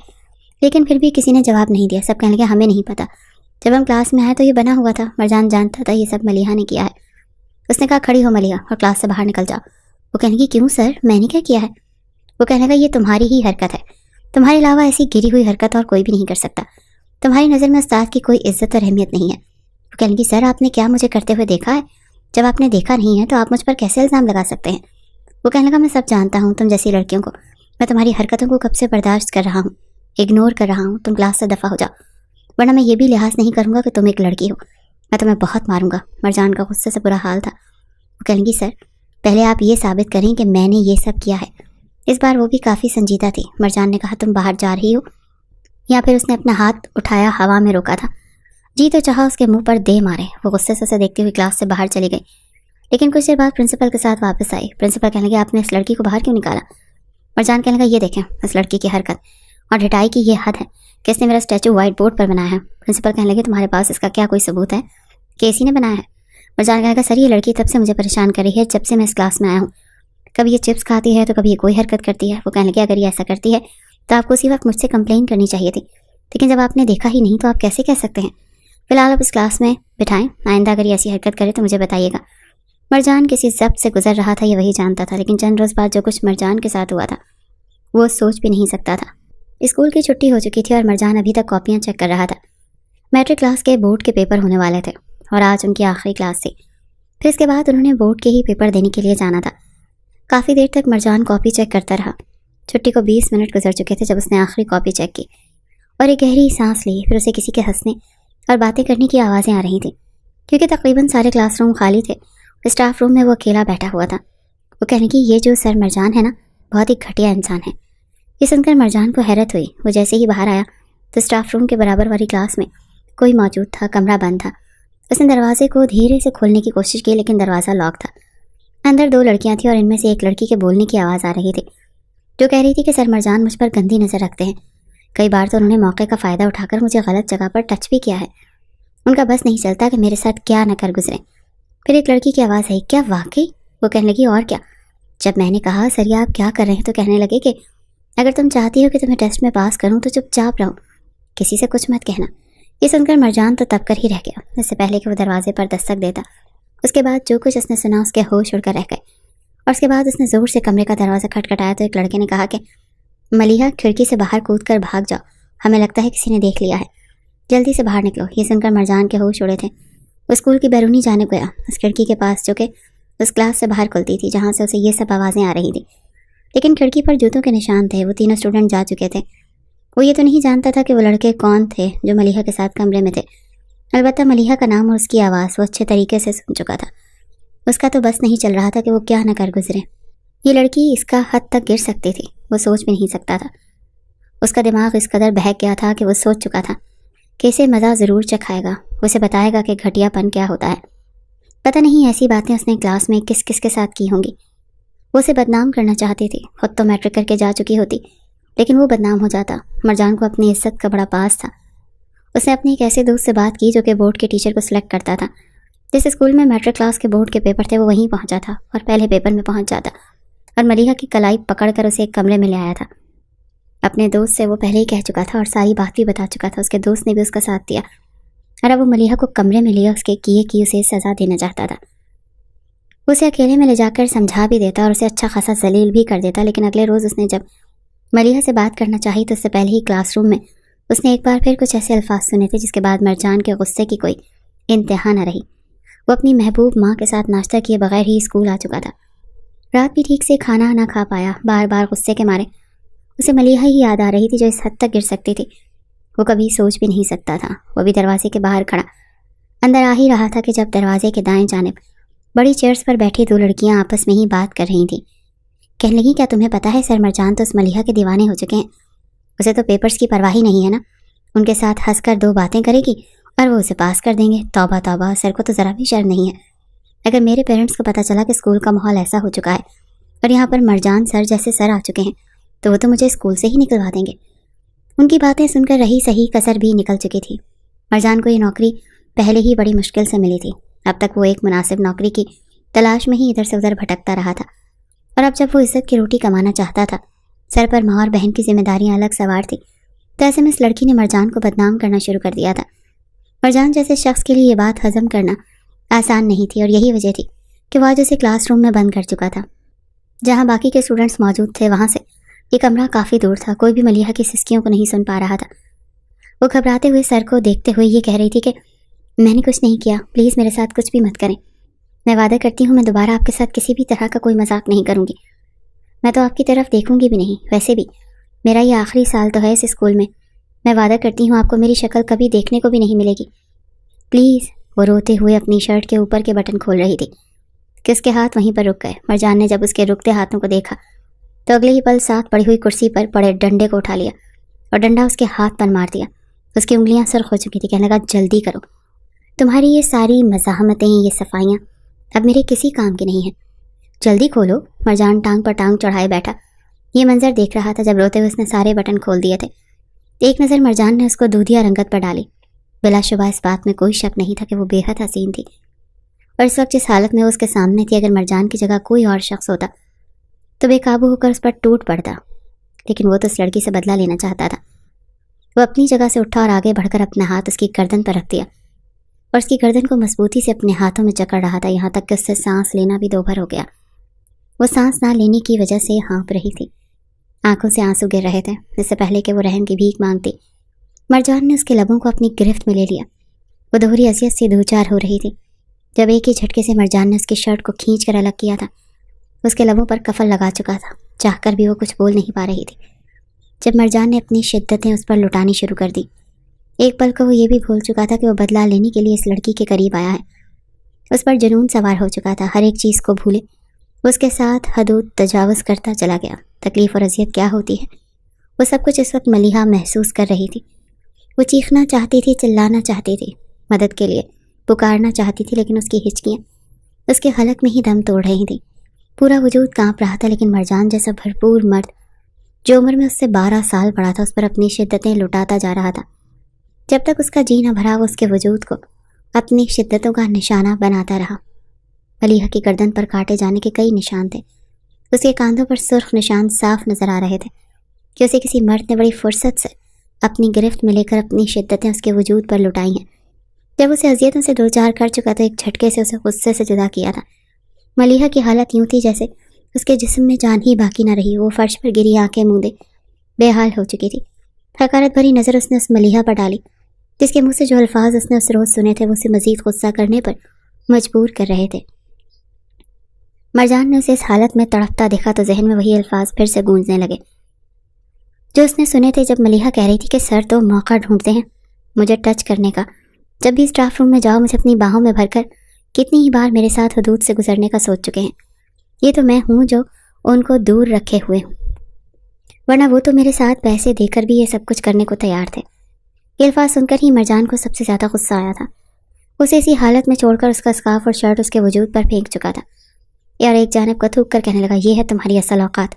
لیکن پھر بھی کسی نے جواب نہیں دیا۔ سب کہنے لگے ہمیں نہیں پتا، جب ہم کلاس میں آئے تو یہ بنا ہوا تھا۔ مرجان جانتا تھا یہ سب ملیحہ نے کیا ہے۔ اس نے کہا کھڑی ہو ملیحہ اور کلاس سے باہر نکل جاؤ۔ وہ کہنے لگی کیوں سر، میں نے کیا کیا ہے؟ وہ کہنے لگا یہ تمہاری ہی حرکت ہے، تمہارے علاوہ ایسی گری ہوئی حرکت اور کوئی بھی نہیں کر سکتا۔ تمہاری نظر میں استاد کی کوئی عزت اور اہمیت نہیں ہے۔ وہ کہنے لگی سر آپ نے کیا مجھے کرتے ہوئے دیکھا ہے؟ جب آپ نے دیکھا نہیں ہے تو آپ مجھ پر کیسے الزام لگا سکتے ہیں؟ وہ کہنے لگا میں سب جانتا ہوں تم جیسی لڑکیوں کو، میں تمہاری حرکتوں کو کب سے برداشت کر رہا ہوں، اگنور کر رہا ہوں۔ تم کلاس سے دفع ہو جاؤ، ورنہ میں یہ بھی لحاظ نہیں کروں گا کہ تم ایک لڑکی ہو، میں تمہیں بہت ماروں گا۔ مرجان کا غصے سے برا حال تھا۔ وہ کہنے لگی سر پہلے آپ یہ ثابت کریں کہ میں نے یہ سب کیا ہے۔ اس بار وہ بھی کافی سنجیدہ تھی۔ مرجان نے کہا تم باہر جا رہی ہو، یا پھر اس نے اپنا ہاتھ اٹھایا ہوا میں روکا تھا۔ جی تو چاہا اس کے منہ پر دے مارے۔ وہ غصے سے اسے دیکھتے ہوئے کلاس سے باہر چلی گئی، لیکن کچھ دیر بعد پرنسپل کے ساتھ واپس آئی۔ پرنسپل کہنے لگے آپ نے اس لڑکی کو باہر کیوں نکالا؟ مرجان کہنے لگا یہ دیکھیں اس لڑکی کی حرکت اور ڈھٹائی کی یہ حد ہے کہ اس نے میرا اسٹیچو وائٹ بورڈ پر بنایا ہے۔ پرنسپل کہنے لگے تمہارے پاس اس کا کیا کوئی ثبوت ہے کہ اسی نے بنایا ہے؟ مرجان کہنے لگا سر یہ لڑکی تب سے مجھے پریشان کر رہی ہے جب سے میں اس کلاس میں آیا ہوں، کبھی یہ چپس کھاتی ہے تو کبھی یہ کوئی حرکت کرتی ہے۔ وہ کہنے لگے اگر یہ ایسا کرتی ہے تو آپ کو اسی وقت مجھ سے کمپلین کرنی چاہیے تھی، لیکن جب آپ نے دیکھا ہی نہیں تو آپ کیسے کہہ سکتے ہیں؟ فی الحال آپ اس کلاس میں بٹھائیں، آئندہ اگر یہ ایسی حرکت کرے تو مجھے بتائیے گا۔ مرجان کسی ضبط سے گزر رہا تھا، یہ وہی جانتا تھا، لیکن چند روز بعد جو کچھ مرجان کے ساتھ ہوا تھا وہ سوچ بھی نہیں سکتا تھا۔ اسکول کی چھٹی ہو چکی تھی اور مرجان ابھی تک کاپیاں چیک کر رہا تھا۔ میٹرک کلاس کے بورڈ کے پیپر ہونے والے تھے اور آج ان کی آخری کلاس تھی۔ پھر اس کے بعد انہوں نے بورڈ کے ہی پیپر دینے کے لیے جانا تھا۔ کافی دیر تک مرجان کاپی چیک کرتا رہا۔ چھٹی کو 20 منٹ گزر چکے تھے جب اس نے آخری کاپی چیک کی اور ایک گہری سانس لی۔ پھر اسے کسی کے ہنسنے اور باتیں کرنے کی آوازیں آ رہی تھیں، کیونکہ تقریباً سارے کلاس روم خالی تھے۔ اسٹاف روم میں وہ اکیلا بیٹھا ہوا تھا۔ وہ کہنے کی یہ جو سر مرجان ہے نا بہت ہی گھٹیا انسان ہے۔ یہ سن کر مرجان کو حیرت ہوئی۔ وہ جیسے ہی باہر آیا تو اسٹاف روم کے برابر والی کلاس میں کوئی موجود تھا، کمرہ بند تھا۔ اس نے دروازے کو دھیرے سے کھولنے کی کوشش کی لیکن دروازہ لاک تھا۔ اندر 2 لڑکیاں تھیں اور ان میں سے ایک لڑکی کے بولنے کی آواز آ رہی تھی جو کہہ رہی تھی کہ سر مرجان مجھ پر گندی نظر رکھتے ہیں، کئی بار تو انہوں نے موقع کا فائدہ اٹھا کر مجھے غلط جگہ پر ٹچ بھی کیا ہے، ان کا بس نہیں چلتا کہ میرے ساتھ کیا نہ کر گزرے۔ پھر ایک لڑکی کی آواز آئی کیا واقعی؟ وہ کہنے لگی اور کیا؟ جب میں نے کہا سر یہ آپ کیا کر رہے ہیں تو کہنے لگے کہ اگر تم چاہتی ہو کہ تمہیں ٹیسٹ میں پاس کروں تو چپ چاپ رہو، کسی سے کچھ مت کہنا۔ یہ سن کر مرجان تو تب کر ہی رہ گیا، اس سے پہلے کہ وہ دروازے پر دستک دیتا۔ اس کے بعد جو کچھ اس نے سنا اس کے ہوش اڑ کر رہ گئے، اور اس کے بعد اس نے زور سے کمرے کا دروازہ کھٹکھٹایا تو ایک لڑکے نے کہا کہ ملیحہ کھڑکی سے باہر کود کر بھاگ جاؤ، ہمیں لگتا ہے کسی نے دیکھ لیا ہے، جلدی سے باہر نکلو۔ یہ سن کر مرجان کے ہوش اڑے تھے۔ وہ اسکول کی بیرونی جانب گیا، اس کھڑکی کے پاس جو کہ اس کلاس سے باہر کھلتی تھی جہاں سے اسے یہ سب آوازیں آ رہی تھیں، لیکن کھڑکی پر جوتوں کے نشان تھے۔ وہ تینوں اسٹوڈنٹ جا چکے تھے۔ وہ یہ تو نہیں جانتا تھا کہ وہ لڑکے کون تھے جو ملیحہ کے ساتھ کمرے میں تھے، البتہ ملیحہ کا نام اور اس کی آواز وہ اچھے طریقے سے سن چکا تھا۔ اس کا تو بس نہیں چل رہا تھا کہ وہ کیا نہ کر گزرے۔ یہ لڑکی اس کا حد تک گر سکتی تھی، وہ سوچ بھی نہیں سکتا تھا۔ اس کا دماغ اس قدر بہک گیا تھا کہ وہ سوچ چکا تھا کہ اسے مزہ ضرور چکھائے گا، اسے بتائے گا کہ گھٹیا پن کیا ہوتا ہے۔ پتہ نہیں ایسی باتیں اس نے کلاس میں کس کس کے ساتھ کی ہوں گی۔ وہ اسے بدنام کرنا چاہتی تھی، خود تو میٹرک کر کے جا چکی ہوتی لیکن وہ بدنام ہو جاتا۔ مرجان کو اپنی عزت کا بڑا پاس تھا۔ اس نے اپنے ایک ایسے دوست سے بات کی جو کہ بورڈ کے ٹیچر کو سلیکٹ کرتا تھا۔ جس اسکول میں میٹرک کلاس کے بورڈ کے پیپر تھے وہ وہیں پہنچا تھا اور پہلے پیپر میں پہنچ جاتا اور ملیحہ کی کلائی پکڑ کر اسے ایک کمرے میں لے آیا تھا۔ اپنے دوست سے وہ پہلے ہی کہہ چکا تھا اور ساری بات بھی بتا چکا تھا، اس کے دوست نے بھی اس کا ساتھ دیا، اور اب وہ ملیحہ کو کمرے میں لیا اس کے کیے کی اسے سزا دینا چاہتا تھا۔ اسے اکیلے میں لے جا کر سمجھا بھی دیتا اور اسے اچھا خاصا ذلیل بھی کر دیتا، لیکن اگلے روز اس نے جب ملیحہ سے بات کرنا چاہی تو اس سے پہلے ہی کلاس روم میں اس نے ایک بار پھر کچھ ایسے الفاظ سنے تھے جس کے بعد مرجان کے غصے کی کوئی انتہا نہ رہی۔ وہ اپنی محبوب ماں کے ساتھ ناشتہ کیے بغیر ہی اسکول آ چکا تھا۔ رات بھی ٹھیک سے کھانا نہ کھا پایا، بار بار غصے کے مارے اسے ملیحہ ہی یاد آ رہی تھی جو اس حد تک گر سکتی تھی وہ کبھی سوچ بھی نہیں سکتا تھا۔ وہ بھی دروازے کے باہر کھڑا اندر آ ہی رہا تھا کہ جب دروازے کے دائیں جانب بڑی چیئرز پر بیٹھی دو لڑکیاں آپس میں ہی بات کر رہی تھیں۔ کہنے لگیں کیا تمہیں پتہ ہے سر مرجان تو اس ملیحہ کے دیوانے ہو چکے ہیں، اسے تو پیپرز کی پرواہ ہی نہیں ہے نا، ان کے ساتھ ہنس کر 2 باتیں کرے گی اور وہ اسے پاس کر دیں گے۔ توبہ توبہ، سر کو تو ذرا بھی شرم نہیں ہے۔ اگر میرے پیرنٹس کو پتہ چلا کہ اسکول کا ماحول ایسا ہو چکا ہے اور یہاں پر مرجان سر جیسے سر آ چکے ہیں تو وہ تو مجھے اسکول سے ہی نکلوا دیں گے۔ ان کی باتیں سن کر رہی صحیح کسر بھی نکل چکی تھی۔ مرجان کو یہ نوکری پہلے ہی بڑی مشکل سے ملی تھی، اب تک وہ ایک مناسب نوکری کی تلاش میں ہی ادھر سے ادھر بھٹکتا رہا تھا، اور اب جب وہ عزت کی روٹی کمانا چاہتا تھا، سر پر ماں اور بہن کی ذمہ داریاں الگ سوار تھی، تو ایسے میں اس لڑکی نے مرجان کو بدنام کرنا شروع کر دیا تھا۔ مرجان جیسے شخص کے لیے یہ بات ہضم کرنا آسان نہیں تھی، اور یہی وجہ تھی کہ وہ آج اسے کلاس روم میں بند کر چکا تھا۔ جہاں باقی کے اسٹوڈنٹس موجود تھے وہاں سے یہ کمرہ کافی دور تھا، کوئی بھی ملیحہ کی سسکیوں کو نہیں سن پا رہا تھا۔ وہ گھبراتے ہوئے سر کو دیکھتے ہوئے یہ کہہ رہی تھی کہ میں نے کچھ نہیں کیا، پلیز میرے ساتھ کچھ بھی مت کریں، میں وعدہ کرتی ہوں میں دوبارہ آپ کے ساتھ کسی بھی طرح کا کوئی مذاق نہیں کروں گی، میں تو آپ کی طرف دیکھوں گی بھی نہیں، ویسے بھی میرا یہ آخری سال تو ہے اس اسکول میں وعدہ کرتی ہوں آپ کو میری شکل کبھی دیکھنے کو بھی نہیں ملے گی، پلیز۔ وہ روتے ہوئے اپنی شرٹ کے اوپر کے بٹن کھول رہی تھی کہ اس کے ہاتھ وہیں پر رک گئے۔ مرجان نے جب اس کے رکتے ہاتھوں کو دیکھا تو اگلے ہی پل ساتھ پڑی ہوئی کرسی پر پڑے ڈنڈے کو اٹھا لیا اور ڈنڈا اس کے ہاتھ پر مار دیا۔ اس کی انگلیاں سرخ ہو چکی تھی، کہنے لگا جلدی کرو، تمہاری یہ ساری مزاحمتیں، یہ صفائیاں اب میرے کسی کام کی نہیں ہیں، جلدی کھولو۔ مرجان ٹانگ پر ٹانگ چڑھائے بیٹھا یہ منظر دیکھ رہا تھا جب روتے ہوئے اس نے سارے بٹن کھول دیے تھے۔ ایک نظر مرجان نے اس کو دودھیا رنگت پر ڈالی، بلا شبہ اس بات میں کوئی شک نہیں تھا کہ وہ بے حد حسین تھی، اور اس وقت جس حالت میں وہ اس کے سامنے تھی اگر مرجان کی جگہ کوئی اور شخص ہوتا تو بے قابو ہو کر اس پر ٹوٹ پڑتا، لیکن وہ تو اس لڑکی سے بدلہ لینا چاہتا تھا۔ وہ اپنی جگہ سے اٹھا اور آگے بڑھ کر اپنا ہاتھ اس کی گردن پر رکھ دیا اور اس کی گردن کو مضبوطی سے اپنے ہاتھوں میں جکڑ رہا تھا، یہاں تک کہ اس سے سانس لینا بھی دوبھر ہو گیا۔ وہ سانس نہ لینے کی وجہ سے ہانپ رہی تھی، آنکھوں سے آنسو گر رہے تھے۔ اس سے پہلے کہ وہ رحم کی بھیک مانگتی، مرجان نے اس کے لبوں کو اپنی گرفت میں لے لیا۔ وہ دوہری اذیت سے دوچار ہو رہی تھی جب ایک ہی جھٹکے سے مرجان نے اس کی شرٹ کو کھینچ کر الگ کیا تھا۔ اس کے لبوں پر کفل لگا چکا تھا، چاہ کر بھی وہ کچھ بول نہیں پا رہی تھی جب مرجان نے اپنی شدتیں اس پر لٹانی شروع کر دی۔ ایک پل کو وہ یہ بھی بھول چکا تھا کہ وہ بدلہ لینے کے لیے اس لڑکی کے قریب آیا ہے۔ اس پر جنون سوار ہو چکا تھا، ہر ایک چیز کو بھولے وہ اس کے ساتھ حدود تجاوز کرتا چلا گیا۔ تکلیف اور اذیت کیا ہوتی ہے وہ سب کچھ اس وقت ملیحہ محسوس کر رہی تھی۔ وہ چیخنا چاہتی تھی، چلانا چاہتی تھی، مدد کے لیے پکارنا چاہتی تھی، لیکن اس کی ہچکیاں اس کے حلق میں ہی دم توڑ رہی تھیں۔ پورا وجود کانپ رہا تھا، لیکن مرجان جیسا بھرپور مرد جو عمر میں اس سے 12 سال بڑا تھا اس پر اپنی شدتیں لٹاتا جا رہا تھا۔ جب تک اس کا جی نہ بھرا وہ اس کے وجود کو اپنی شدتوں کا نشانہ بناتا رہا۔ ملیحہ کی گردن پر کاٹے جانے کے کئی نشان تھے، اس کے کاندھوں پر سرخ نشان صاف نظر آ رہے تھے کہ اسے کسی مرد نے بڑی فرصت سے اپنی گرفت میں لے کر اپنی شدتیں اس کے وجود پر لٹائی ہیں۔ جب اسے اذیتوں سے دوچار کر چکا تو ایک جھٹکے سے اسے غصے سے جدا کیا تھا۔ ملیحہ کی حالت یوں تھی جیسے اس کے جسم میں جان ہی باقی نہ رہی، وہ فرش پر گری آنکھیں موندے بے حال ہو چکی تھی۔ حقارت بھری نظر اس نے اس ملیحہ پر ڈالی جس کے منہ سے جو الفاظ اس نے اس روز سنے تھے وہ اسے مزید غصہ کرنے پر مجبور کر رہے تھے۔ مرجان نے اسے اس حالت میں تڑپتا دیکھا تو ذہن میں وہی الفاظ پھر سے گونجنے لگے جو اس نے سنے تھے جب ملیحہ کہہ رہی تھی کہ سر تو موقع ڈھونڈتے ہیں مجھے ٹچ کرنے کا، جب بھی اسٹاف روم میں جاؤ مجھے اپنی باہوں میں بھر کر کتنی ہی بار میرے ساتھ حدود سے گزرنے کا سوچ چکے ہیں۔ یہ تو میں ہوں جو ان کو دور رکھے ہوئے ہوں، ورنہ وہ تو میرے ساتھ پیسے دے کر بھی یہ سب کچھ کرنے کو تیار تھے۔ یہ الفاظ سن کر ہی مرجان کو سب سے زیادہ غصہ آیا تھا۔ اسے اسی حالت میں چھوڑ کر اس کا اسکارف اور شرٹ اس کے وجود پر پھینک چکا تھا، اور ایک جانب کو تھوک کر کہنے لگا یہ ہے تمہاری اصل اوقات،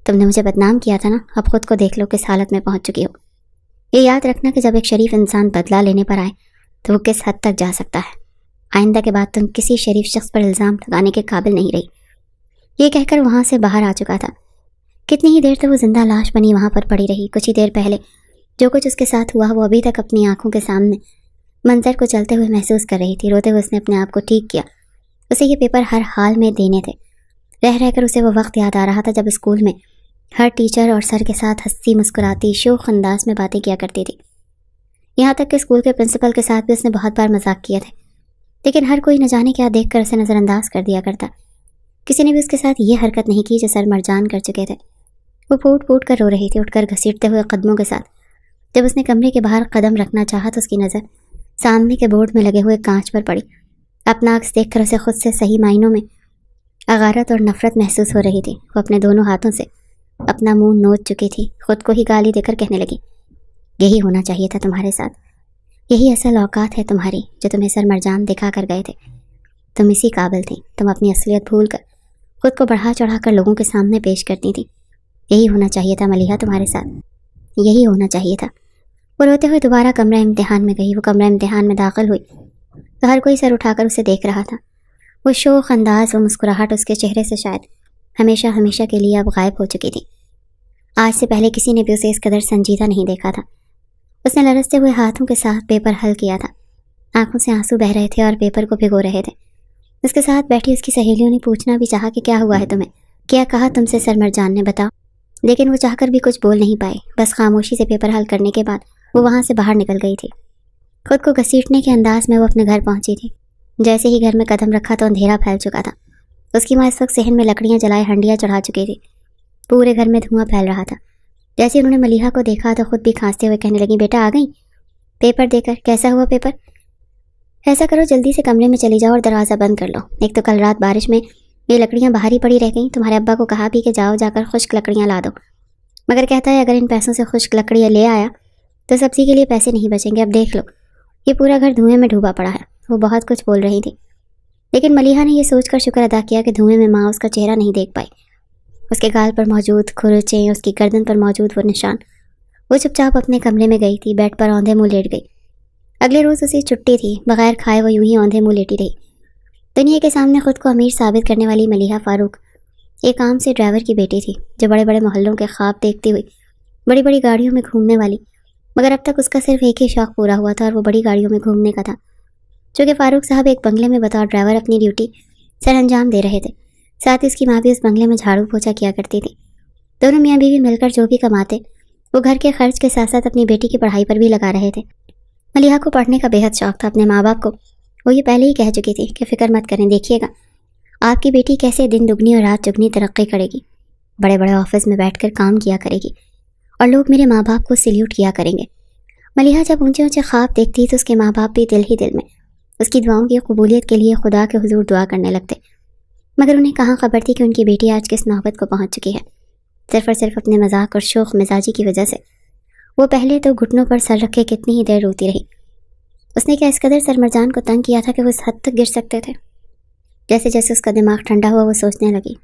تم نے مجھے بدنام کیا تھا نا، اب خود کو دیکھ لو کس حالت میں پہنچ چکی ہو۔ یہ یاد رکھنا کہ جب ایک شریف انسان بدلہ لینے پر آئے تو وہ کس حد تک جا سکتا ہے۔ آئندہ کے بعد تم کسی شریف شخص پر الزام لگانے کے قابل نہیں رہی۔ یہ کہہ کر وہاں سے باہر آ چکا تھا۔ کتنی ہی دیر تک وہ زندہ لاش بنی وہاں پر پڑی رہی۔ کچھ ہی دیر پہلے جو کچھ اس کے ساتھ ہوا وہ ابھی تک اپنی آنکھوں کے سامنے منظر کو چلتے ہوئے محسوس کر رہی تھی۔ روتے ہوئے اس نے اپنے آپ کو ٹھیک کیا، اسے یہ پیپر ہر حال میں دینے تھے۔ رہ رہ کر اسے وہ وقت یاد آ رہا تھا جب اسکول میں ہر ٹیچر اور سر کے ساتھ ہنسی مسکراتی شوخ انداز میں باتیں کیا کرتی تھی۔ یہاں تک کہ اسکول کے پرنسپل کے ساتھ بھی اس نے بہت بار مذاق کیے تھے، لیکن ہر کوئی نہ جانے کیا دیکھ کر اسے نظر انداز کر دیا کرتا۔ کسی نے بھی اس کے ساتھ یہ حرکت نہیں کی جو سر مرجان کر چکے تھے۔ وہ پھوٹ پھوٹ کر رو رہی تھی، اٹھ کر گھسیٹتے ہوئے قدموں کے ساتھ۔ جب اس نے کمرے کے باہر قدم رکھنا چاہا تو اس کی نظر سامنے کے بورڈ میں لگے ہوئے کانچ پر پڑی۔ اپنا عکس دیکھ کر اسے خود سے صحیح معنوں میں اغارت اور نفرت محسوس ہو رہی تھی۔ وہ اپنے دونوں ہاتھوں سے اپنا منہ نوچ چکی تھی، خود کو ہی گالی دے کر کہنے لگی، یہی ہونا چاہیے تھا تمہارے ساتھ، یہی اصل اوقات ہے تمہاری جو تمہیں سر مرجان دکھا کر گئے تھے۔ تم اسی قابل تھیں، تم اپنی اصلیت بھول کر خود کو بڑھا چڑھا کر لوگوں کے سامنے پیش کرتی تھی۔ یہی ہونا چاہیے تھا ملیحہ تمہارے ساتھ، یہی ہونا چاہیے تھا۔ وہ روتے ہوئے دوبارہ کمرہ امتحان میں گئی۔ وہ کمرہ امتحان میں داخل ہوئی تو ہر کوئی سر اٹھا کر اسے دیکھ رہا تھا۔ وہ شوخ انداز و مسکراہٹ اس کے چہرے سے شاید ہمیشہ ہمیشہ کے لیے اب غائب ہو چکی تھی۔ آج سے پہلے کسی نے بھی اسے اس قدر سنجیدہ نہیں دیکھا تھا۔ اس نے لرزتے ہوئے ہاتھوں کے ساتھ پیپر حل کیا تھا، آنکھوں سے آنسو بہہ رہے تھے اور پیپر کو بھگو رہے تھے۔ اس کے ساتھ بیٹھی اس کی سہیلیوں نے پوچھنا بھی چاہا کہ کیا ہوا ہے تمہیں، کیا کہا تم سے سر مرجان نے، بتاؤ، لیکن وہ چاہ کر بھی کچھ بول نہیں پائے۔ بس خاموشی سے پیپر حل کرنے کے بعد وہ وہاں سے باہر نکل گئی تھی۔ خود کو گھسیٹنے کے انداز میں وہ اپنے گھر پہنچی تھی۔ جیسے ہی گھر میں قدم رکھا تو اندھیرا پھیل چکا تھا۔ اس کی ماں اس وقت صحن میں لکڑیاں جلائے ہنڈیاں چڑھا چکی تھی۔ پورے گھر میں دھواں پھیل رہا تھا۔ جیسے انہوں نے ملیحہ کو دیکھا تو خود بھی کھانستے ہوئے کہنے لگی، بیٹا آ گئی پیپر دے کر، کیسا ہوا پیپر؟ ایسا کرو جلدی سے کمرے میں چلی جاؤ اور دروازہ بند کر لو، ایک تو کل رات بارش میں یہ لکڑیاں باہر ہی پڑی رہ گئیں۔ تمہارے ابا کو کہا بھی کہ جاؤ جا کر خشک لکڑیاں لا دو، مگر کہتا ہے اگر ان پیسوں سے خشک لکڑیاں لے آیا تو سبزی کے لیے پیسے نہیں بچیں گے۔ اب دیکھ لو یہ پورا گھر دھوئیں میں ڈوبا پڑا ہے۔ وہ بہت کچھ بول رہی تھی، لیکن ملیحہ نے یہ سوچ کر شکر ادا کیا کہ دھوئیں میں ماں اس کا چہرہ نہیں دیکھ پائی۔ اس کے گال پر موجود کھرچیں، اس کی گردن پر موجود وہ نشان۔ وہ چپ چاپ اپنے کمرے میں گئی تھی، بیڈ پر اوندھے منہ لیٹ گئی۔ اگلے روز اسی چھٹی تھی، بغیر کھائے وہ یوں ہی اوندھے منہ لیٹی رہی۔ دنیا کے سامنے خود کو امیر ثابت کرنے والی ملیحہ فاروق ایک عام سے ڈرائیور کی بیٹی تھی، جو بڑے بڑے محلوں کے خواب دیکھتی ہوئی بڑی بڑی گاڑیوں میں گھومنے والی، مگر اب تک اس کا صرف ایک ہی شوق پورا ہوا تھا اور وہ بڑی گاڑیوں میں گھومنے کا تھا۔ چونکہ فاروق صاحب ایک بنگلے میں بطور ڈرائیور اپنی ڈیوٹی سر انجام دے رہے تھے، ساتھ ہی اس کی ماں بھی اس بنگلے میں جھاڑو پوچھا کیا کرتی تھی۔ دونوں میاں بیوی مل کر جو بھی کماتے وہ گھر کے خرچ کے ساتھ ساتھ اپنی بیٹی کی پڑھائی پر بھی لگا رہے تھے۔ ملیحہ کو پڑھنے کا بے حد شوق تھا۔ اپنے ماں باپ کو وہ یہ پہلے ہی کہہ چکی تھی کہ فکر مت کریں، دیکھیے گا آپ کی بیٹی کیسے دن دگنی اور رات چگنی ترقی کرے گی، بڑے بڑے آفس میں بیٹھ کر کام کیا کرے گی اور لوگ میرے ماں باپ کو سلیوٹ کیا کریں گے۔ ملیحہ جب اونچے اونچے خواب دیکھتی تو اس کے ماں باپ بھی دل ہی دل میں اس کی دعاؤں کی قبولیت کے لیے خدا کے حضور دعا کرنے لگتے، مگر انہیں کہاں خبر تھی کہ ان کی بیٹی آج کس نوبت کو پہنچ چکی ہے۔ صرف اور صرف اپنے مذاق اور شوخ مزاجی کی وجہ سے وہ پہلے تو گھٹنوں پر سر رکھے کتنی ہی دیر روتی رہی۔ اس نے کیا اس قدر سر مرجان کو تنگ کیا تھا کہ وہ اس حد تک گر سکتے تھے؟ جیسے جیسے اس کا دماغ ٹھنڈا ہوا وہ سوچنے لگی۔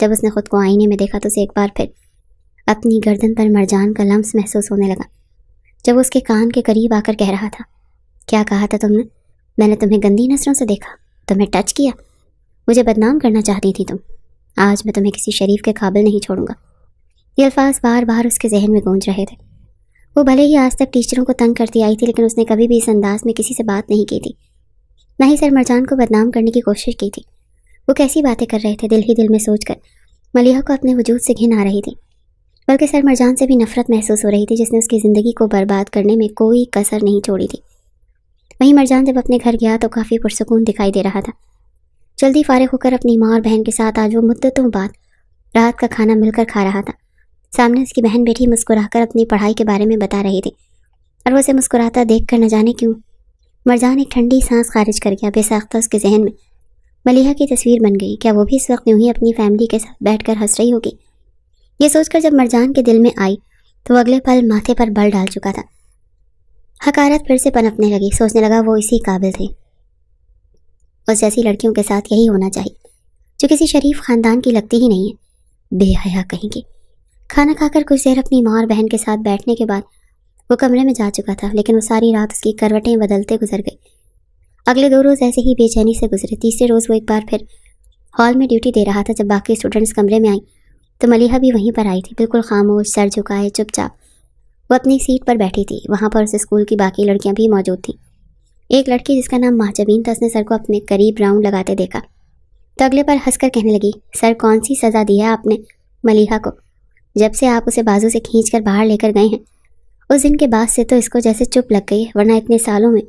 جب اس نے خود کو آئینے میں دیکھا تو اسے ایک بار پھر اپنی گردن پر مرجان کا لمس محسوس ہونے لگا، جب اس کے کان کے قریب آ کر کہہ رہا تھا، کیا کہا تھا تم نے؟ میں نے تمہیں گندی نظروں سے دیکھا، تمہیں ٹچ کیا، مجھے بدنام کرنا چاہتی تھی تم، آج میں تمہیں کسی شریف کے قابل نہیں چھوڑوں گا۔ یہ الفاظ بار بار اس کے ذہن میں گونج رہے تھے۔ وہ بھلے ہی آج تک ٹیچروں کو تنگ کرتی آئی تھی، لیکن اس نے کبھی بھی اس انداز میں کسی سے بات نہیں کی تھی، نہ ہی سر مرجان کو بدنام کرنے کی کوشش کی تھی۔ وہ کیسی باتیں کر رہے تھے، دل ہی دل میں سوچ کر ملیحہ کو اپنے وجود سے گھن آ رہی تھی، بلکہ سر مرجان سے بھی نفرت محسوس ہو رہی تھی، جس نے اس کی زندگی کو برباد کرنے میں کوئی کسر نہیں چھوڑی تھی۔ وہیں مرجان جب اپنے گھر گیا تو کافی پرسکون دکھائی دے رہا تھا۔ جلدی فارغ ہو کر اپنی ماں اور بہن کے ساتھ آج وہ مدتوں بعد رات کا کھانا مل کر کھا رہا تھا۔ سامنے اس کی بہن بیٹھی مسکرا کر اپنی پڑھائی کے بارے میں بتا رہی تھی، اور وہ اسے مسکراتا دیکھ کر نہ جانے کیوں مرجان ایک ٹھنڈی سانس خارج کر گیا۔ بے ساختہ اس کے ذہن میں ملیحہ کی تصویر بن گئی، کیا وہ بھی اس وقت یوں ہی اپنی فیملی کے ساتھ بیٹھ کر ہنس رہی ہوگی؟ یہ سوچ کر جب مرجان کے دل میں آئی تو وہ اگلے پل ماتھے پر بل ڈال چکا تھا۔ حقارت پھر سے پنپنے لگی، سوچنے لگا وہ اسی قابل تھی، اس جیسی لڑکیوں کے ساتھ یہی ہونا چاہیے جو کسی شریف خاندان کی لگتی ہی نہیں ہے، بے حیا کہیں گی۔ کھانا کھا کر کچھ دیر اپنی ماں اور بہن کے ساتھ بیٹھنے کے بعد وہ کمرے میں جا چکا تھا، لیکن وہ ساری رات اس کی کروٹیں بدلتے گزر گئی۔ اگلے 2 روز ایسے ہی بے چینی سے گزرے۔ تیسرے روز وہ ایک بار پھر ہال میں ڈیوٹی دے رہا تھا۔ جب باقی اسٹوڈنٹس کمرے میں آئیں تو ملیحہ بھی وہیں پر آئی تھی، بالکل خاموش، سر جھکائے، چپ چاپ وہ اپنی سیٹ پر بیٹھی تھی۔ وہاں پر اس اسکول کی باقی لڑکیاں بھی موجود تھیں۔ ایک لڑکی جس کا نام مہجبین تھا، اس نے سر کو اپنے قریب راؤنڈ لگاتے دیکھا تو اگلے پر ہنس کر کہنے لگی، سر کون سی سزا دی ہے آپ نے ملیحہ کو؟ جب سے آپ اسے بازو سے کھینچ کر باہر لے کر گئے ہیں اس دن کے بعد سے تو اس کو جیسے چپ لگ گئی ہے، ورنہ اتنے سالوں میں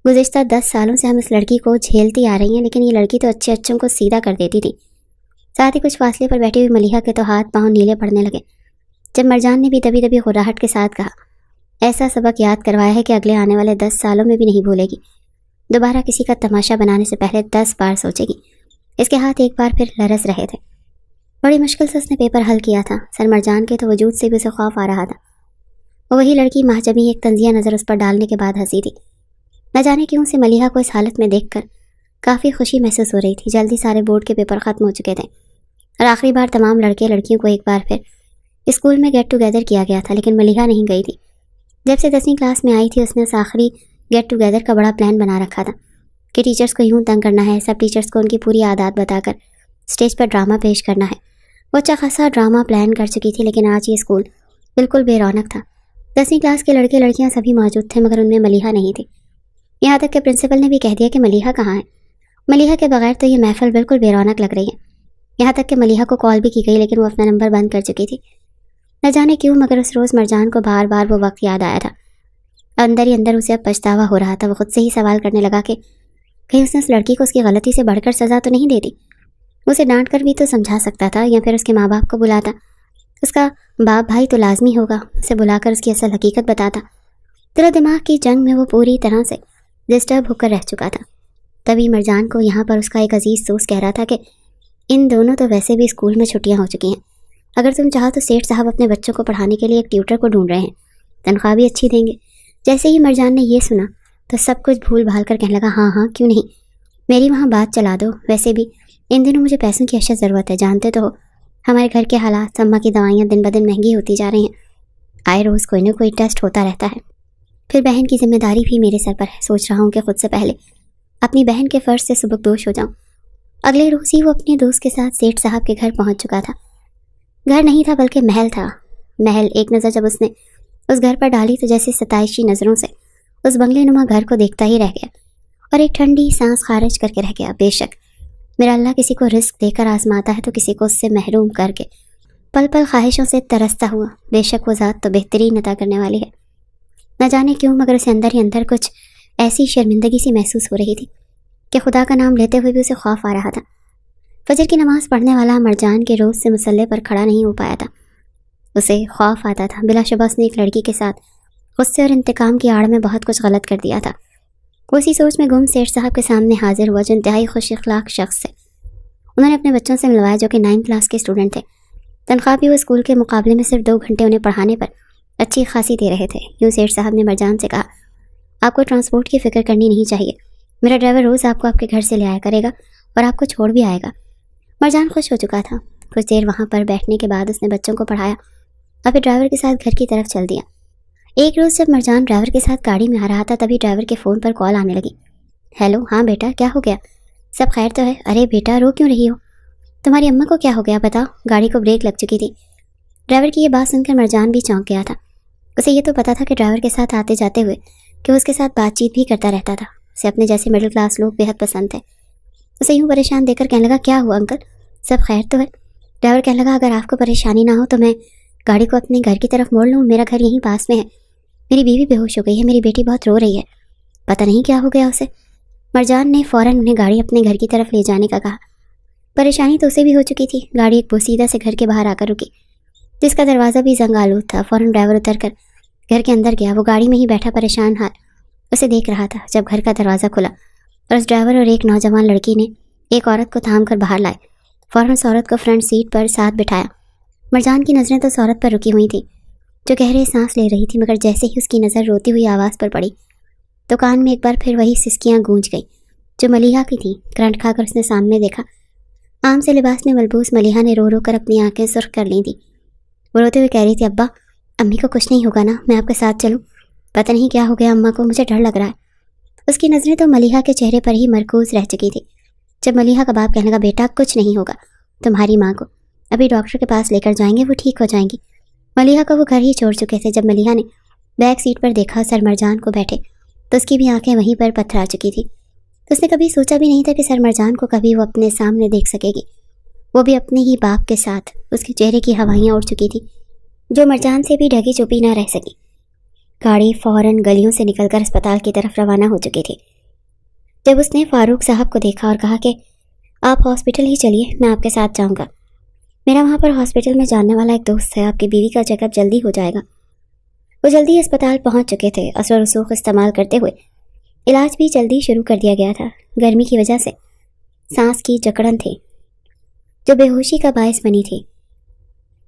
گزشتہ 10 سالوں سے ہم اس لڑکی کو جھیلتی آ رہی ہیں، لیکن یہ لڑکی تو اچھے اچھوں کو سیدھا کر دیتی تھی۔ ساتھ ہی کچھ فاصلے پر بیٹھی ہوئی ملیحہ کے تو ہاتھ پاؤں نیلے پڑنے لگے جب مرجان نے بھی دبی دبی غراہٹ کے ساتھ کہا، ایسا سبق یاد کروایا ہے کہ اگلے آنے والے 10 سالوں میں بھی نہیں بھولے گی۔ دوبارہ کسی کا تماشا بنانے سے پہلے 10 بار سوچے گی۔ اس کے ہاتھ ایک بار پھر لرز رہے تھے۔ بڑی مشکل سے اس نے پیپر حل کیا تھا۔ سر مرجان کے تو وجود سے بھی اسے خوف آ رہا تھا۔ وہی لڑکی مہجبی ایک طنزیہ نظر اس پر ڈالنے کے بعد ہنسی تھی۔ نہ جانے کیوں سے ملیحہ کو اس حالت میں دیکھ کر کافی خوشی محسوس ہو رہی تھی۔ جلدی سارے بورڈ کے پیپر ختم ہو چکے تھے اور آخری بار تمام لڑکے لڑکیوں کو ایک بار پھر اسکول میں گیٹ ٹوگیدر کیا گیا تھا، لیکن ملیحہ نہیں گئی تھی۔ جب سے 10ویں کلاس میں آئی تھی اس نے اس آخری گیٹ ٹوگیدر کا بڑا پلان بنا رکھا تھا کہ ٹیچرز کو یوں تنگ کرنا ہے، سب ٹیچرز کو ان کی پوری عادات بتا کر اسٹیج پر ڈرامہ پیش کرنا ہے۔ وہ اچھا خاصا ڈرامہ پلان کر چکی تھی، لیکن آج یہ اسکول بالکل بے رونق تھا۔ 10ویں کلاس کے لڑکے لڑکیاں سبھی موجود تھے، مگر ان میں ملیحہ نہیں تھی۔ یہاں تک کہ پرنسپل نے بھی کہہ دیا کہ ملیحہ کہاں ہے۔ ملیحہ کے بغیر تو یہ محفل بالکل بے رونق لگ رہی ہے۔ یہاں تک کہ ملیحہ کو کال بھی کی گئی، لیکن وہ اپنا نمبر بند کر چکی تھی۔ نہ جانے کیوں مگر اس روز مرجان کو بار بار وہ وقت یاد آیا تھا۔ اندر ہی اندر اسے اب پچھتاوا ہو رہا تھا۔ وہ خود سے ہی سوال کرنے لگا کہ کہیں اس نے اس لڑکی کو اس کی غلطی سے بڑھ کر سزا تو نہیں دے دی۔ اسے ڈانٹ کر بھی تو سمجھا سکتا تھا، یا پھر اس کے ماں باپ کو بلاتا۔ اس کا باپ بھائی تو لازمی ہوگا، اسے بلا کر اس کی اصل حقیقت بتاتا۔ دل و دماغ کی جنگ میں وہ پوری طرح سے ڈسٹرب ہو کر رہ چکا تھا۔ تبھی مرجان کو یہاں پر اس کا ایک عزیز دوست کہہ رہا تھا کہ ان دونوں تو ویسے بھی اسکول میں چھٹیاں ہو چکی ہیں، اگر تم چاہو تو سیٹھ صاحب اپنے بچوں کو پڑھانے کے لیے ایک ٹیوٹر کو ڈھونڈ رہے ہیں، تنخواہ بھی اچھی دیں گے۔ جیسے ہی مرجان نے یہ سنا تو سب کچھ بھول بھال کر کہنے لگا ہاں ہاں کیوں نہیں، میری وہاں بات چلا دو۔ ویسے بھی ان دنوں مجھے پیسوں کی اشد ضرورت ہے، جانتے تو ہو ہمارے گھر کے حالات، اماں کی دوائیاں دن بدن مہنگی ہوتی جا رہی ہیں، آئے روز کوئی نہ کوئی ٹیسٹ ہوتا رہتا ہے، پھر بہن کی ذمہ داری بھی میرے سر پر ہے۔ سوچ رہا ہوں کہ خود سے پہلے اپنی بہن کے فرض سے سبکدوش ہو جاؤں۔ اگلے روز ہی وہ اپنے دوست کے ساتھ سیٹھ صاحب کے گھر پہنچ چکا تھا۔ گھر نہیں تھا بلکہ محل تھا۔ محل ایک نظر جب اس نے اس گھر پر ڈالی تو جیسے ستائشی نظروں سے اس بنگلے نما گھر کو دیکھتا ہی رہ گیا اور ایک ٹھنڈی سانس خارج کر کے رہ گیا۔ بے شک میرا اللہ کسی کو رزق دے کر آزماتا ہے تو کسی کو اس سے محروم کر کے پل پل خواہشوں سے ترستا ہوا، بے شک وہ ذات تو بہترین عطا کرنے والی ہے۔ نہ جانے کیوں مگر اسے اندر ہی اندر کچھ ایسی شرمندگی سی محسوس ہو رہی تھی کہ خدا کا نام لیتے ہوئے بھی اسے خوف آ رہا تھا۔ فجر کی نماز پڑھنے والا مرجان کے روز سے مسلح پر کھڑا نہیں ہو پایا تھا، اسے خوف آتا تھا۔ بلا شبہ اس نے ایک لڑکی کے ساتھ غصے اور انتقام کی آڑ میں بہت کچھ غلط کر دیا تھا۔ وہ اسی سوچ میں گم سیٹھ صاحب کے سامنے حاضر ہوا جو انتہائی خوش اخلاق شخص تھے۔ انہوں نے اپنے بچوں سے ملوایا جو کہ 9 کلاس کے اسٹوڈنٹ تھے۔ تنخواہ بھی وہ اسکول کے مقابلے میں صرف 2 گھنٹے انہیں پڑھانے پر اچھی خاصی دے رہے تھے۔ یوں سیٹھ صاحب نے مرجان سے کہا آپ کو ٹرانسپورٹ کی فکر کرنی نہیں چاہیے، میرا ڈرائیور روز آپ کو آپ کے گھر سے لے آیا کرے گا اور آپ کو چھوڑ بھی آئے گا۔ مرجان خوش ہو چکا تھا۔ کچھ دیر وہاں پر بیٹھنے کے بعد اس نے بچوں کو پڑھایا اور پھر ڈرائیور کے ساتھ گھر کی طرف چل دیا۔ ایک روز جب مرجان ڈرائیور کے ساتھ گاڑی میں آ رہا تھا تبھی ڈرائیور کے فون پر کال آنے لگی۔ ہیلو، ہاں بیٹا کیا ہو گیا؟ سب خیر تو ہے؟ ارے بیٹا رو کیوں رہی ہو؟ تمہاری اماں کو کیا ہو گیا بتاؤ؟ گاڑی کو بریک لگ چکی تھی۔ ڈرائیور کی یہ بات سن کر مرجان بھی چونک گیا تھا۔ اسے یہ تو پتا تھا کہ ڈرائیور کے ساتھ آتے جاتے ہوئے کہ وہ اس کے ساتھ بات چیت بھی کرتا رہتا تھا۔ اسے اپنے جیسے مڈل کلاس لوگ بے حد پسند تھے۔ اسے یوں پریشان دیکھ کر کہنے لگا کیا ہوا انکل، سب خیر تو ہے؟ ڈرائیور کہنے لگا اگر آپ کو پریشانی نہ ہو تو میں گاڑی کو اپنے گھر کی طرف موڑ لوں، میرا گھر یہیں پاس میں ہے، میری بیوی بے ہوش ہو گئی ہے، میری بیٹی بہت رو رہی ہے، پتہ نہیں کیا ہو گیا اسے۔ مرجان نے فوراً انہیں گاڑی اپنے گھر کی طرف لے جانے کا کہا۔ پریشانی تو اسے بھی ہو چکی تھی۔ گاڑی ایک بوسیدہ سے گھر کے باہر آ کر رکی جس کا دروازہ بھی زنگ آلود تھا۔ فوراً ڈرائیور اتر کر گھر کے اندر گیا۔ وہ گاڑی میں ہی بیٹھا پریشان حال اسے دیکھ رہا تھا جب گھر کا دروازہ کھلا اور اس ڈرائیور اور ایک نوجوان لڑکی نے ایک عورت کو تھام کر باہر لائے۔ فوراً اس عورت کو فرنٹ سیٹ پر ساتھ بٹھایا۔ مرجان کی نظریں تو اس عورت پر رکی ہوئی تھیں جو گہرے سانس لے رہی تھی، مگر جیسے ہی اس کی نظر روتی ہوئی آواز پر پڑی تو کان میں ایک بار پھر وہی سسکیاں گونج گئیں جو ملیحہ کی تھیں۔ کرنٹ کھا کر اس نے سامنے دیکھا، عام سے لباس میں ملبوس ملیحہ نے رو رو کر اپنی آنکھیں سرخ کر لی تھیں۔ وہ روتے ہوئے کہہ رہی تھی ابا امی کو کچھ نہیں ہوگا نا، میں آپ کے ساتھ چلوں؟ پتہ نہیں کیا ہو گیا اماں کو، مجھے ڈر لگ رہا ہے۔ اس کی نظریں تو ملیحہ کے چہرے پر ہی مرکوز رہ چکی تھی۔ جب ملیحہ کا باپ کہنے لگا بیٹا کچھ نہیں ہوگا، تمہاری ماں کو ابھی ڈاکٹر کے پاس لے کر جائیں گے، وہ ٹھیک ہو جائیں گی۔ ملیحہ کو وہ گھر ہی چھوڑ چکے تھے۔ جب ملیحہ نے بیک سیٹ پر دیکھا سر مرجان کو بیٹھے تو اس کی بھی آنکھیں وہیں پر پتھرا چکی تھی۔ اس نے کبھی سوچا بھی نہیں تھا کہ سر مرجان کو کبھی وہ اپنے سامنے دیکھ سکے گی، وہ بھی اپنے ہی باپ کے ساتھ۔ اس کے چہرے کی ہوائیاں اڑ چکی تھی جو مرجان سے بھی ڈھکی چپی نہ رہ سکی۔ گاڑی فوراً گلیوں سے نکل کر اسپتال کی طرف روانہ ہو چکی تھی۔ جب اس نے فاروق صاحب کو دیکھا اور کہا کہ آپ ہاسپٹل ہی چلیے، میں آپ کے ساتھ جاؤں گا، میرا وہاں پر ہاسپٹل میں جاننے والا ایک دوست ہے، آپ کی بیوی کا چیک اپ جلدی ہو جائے گا۔ وہ جلدی اسپتال پہنچ چکے تھے۔ اثر و رسوخ استعمال کرتے ہوئے علاج بھی جلدی شروع کر دیا گیا تھا۔ گرمی کی وجہ سے سانس کی جکڑن تھی جو بے ہوشی کا باعث بنی تھی۔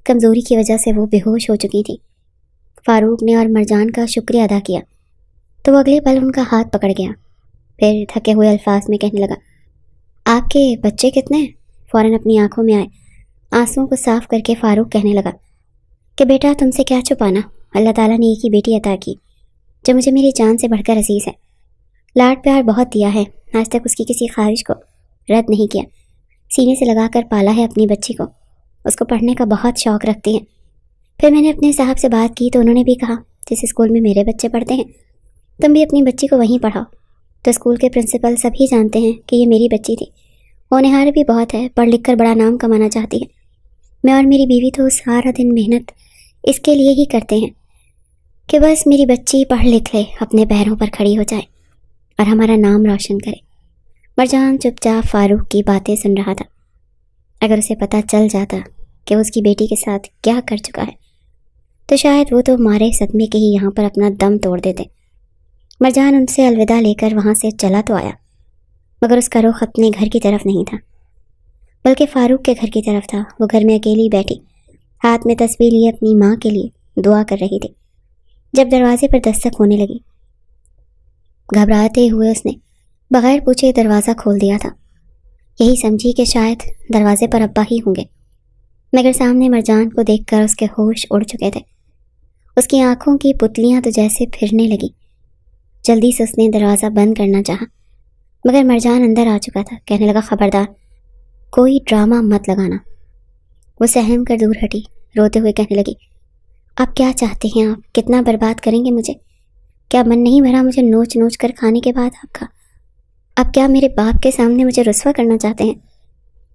کمزوری کی وجہ سے وہ بے ہوش ہو چکی تھی۔ فاروق نے اور مرجان کا شکریہ ادا کیا تو وہ اگلے پل ان کا ہاتھ پکڑ گیا، پھر تھکے ہوئے الفاظ میں کہنے لگا، آپ کے بچے کتنے ہیں؟ فوراً اپنی آنکھوں میں آئے آنسوؤں کو صاف کر کے فاروق کہنے لگا کہ بیٹا تم سے کیا چھپانا، اللہ تعالیٰ نے ایک ہی بیٹی عطا کی جو مجھے میری جان سے بڑھ کر عزیز ہے۔ لاڈ پیار بہت دیا ہے، آج تک اس کی کسی خواہش کو رد نہیں کیا، سینے سے لگا کر پالا ہے اپنی بچی کو، اس کو پڑھنے کا بہت شوق رکھتی ہیں۔ پھر میں نے اپنے صاحب سے بات کی تو انہوں نے بھی کہا جس اسکول میں میرے بچے پڑھتے ہیں تم بھی اپنی بچی کو وہیں پڑھاؤ۔ تو اسکول کے پرنسپل سبھی جانتے ہیں کہ یہ میری بچی تھی، ہونہار بھی بہت ہے، پڑھ لکھ کر بڑا نام کمانا چاہتی ہے۔ میں اور میری بیوی تو سارا دن محنت اس کے لیے ہی کرتے ہیں کہ بس میری بچی پڑھ لکھ لے، اپنے پیروں پر کھڑی ہو جائے اور ہمارا نام روشن کرے۔ مرجان چپ چاپ فاروق کی باتیں سن رہا تھا۔ اگر اسے پتہ چل جاتا کہ اس کی بیٹی کے ساتھ کیا کر چکا ہے تو شاید وہ تو مارے صدمے کے ہی یہاں پر اپنا دم توڑ دیتے۔ مرجان ان سے الوداع لے کر وہاں سے چلا تو آیا، مگر اس کا رخ اپنے گھر کی طرف نہیں تھا بلکہ فاروق کے گھر کی طرف تھا۔ وہ گھر میں اکیلی بیٹھی ہاتھ میں تسبیح لیے اپنی ماں کے لیے دعا کر رہی تھی جب دروازے پر دستک ہونے لگی۔ گھبراتے ہوئے اس نے بغیر پوچھے دروازہ کھول دیا تھا، یہی سمجھی کہ شاید دروازے پر ابا ہی ہوں گے، مگر سامنے مرجان کو دیکھ کر اس کے ہوش اڑ چکے تھے۔ اس کی آنکھوں کی پتلیاں تو جیسے پھرنے لگی۔ جلدی سے اس نے دروازہ بند کرنا چاہا مگر مرجان اندر آ چکا تھا۔ کہنے لگا، خبردار کوئی ڈرامہ مت لگانا۔ وہ سہم کر دور ہٹی، روتے ہوئے کہنے لگی، آپ کیا چاہتے ہیں؟ آپ کتنا برباد کریں گے مجھے؟ کیا من نہیں بھرا مجھے نوچ نوچ کر کھانے کے بعد آپ کا؟ اب کیا میرے باپ کے سامنے مجھے رسوا کرنا چاہتے ہیں؟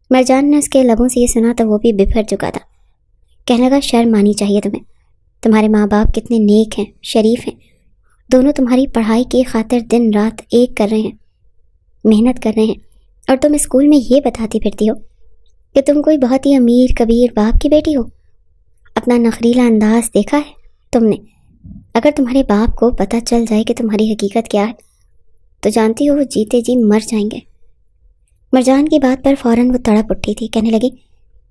مرجان نے اس کے لبوں سے یہ سنا تو وہ بھی بفر چکا تھا۔ کہنے لگا، شرم آنی چاہیے تمہیں، تمہارے ماں باپ کتنے نیک ہیں، شریف ہیں، دونوں تمہاری پڑھائی کی خاطر دن رات ایک کر رہے ہیں، محنت کر رہے ہیں، اور تم اسکول میں یہ بتاتی پھرتی ہو کہ تم کوئی بہت ہی امیر کبیر باپ کی بیٹی ہو۔ اپنا نخریلا انداز دیکھا ہے تم نے؟ اگر تمہارے باپ کو پتہ چل جائے کہ تمہاری حقیقت کیا ہے تو جانتی ہو وہ جیتے جی مر جائیں گے۔ مرجان کی بات پر فوراً وہ تڑپ اٹھی تھی، کہنے لگی،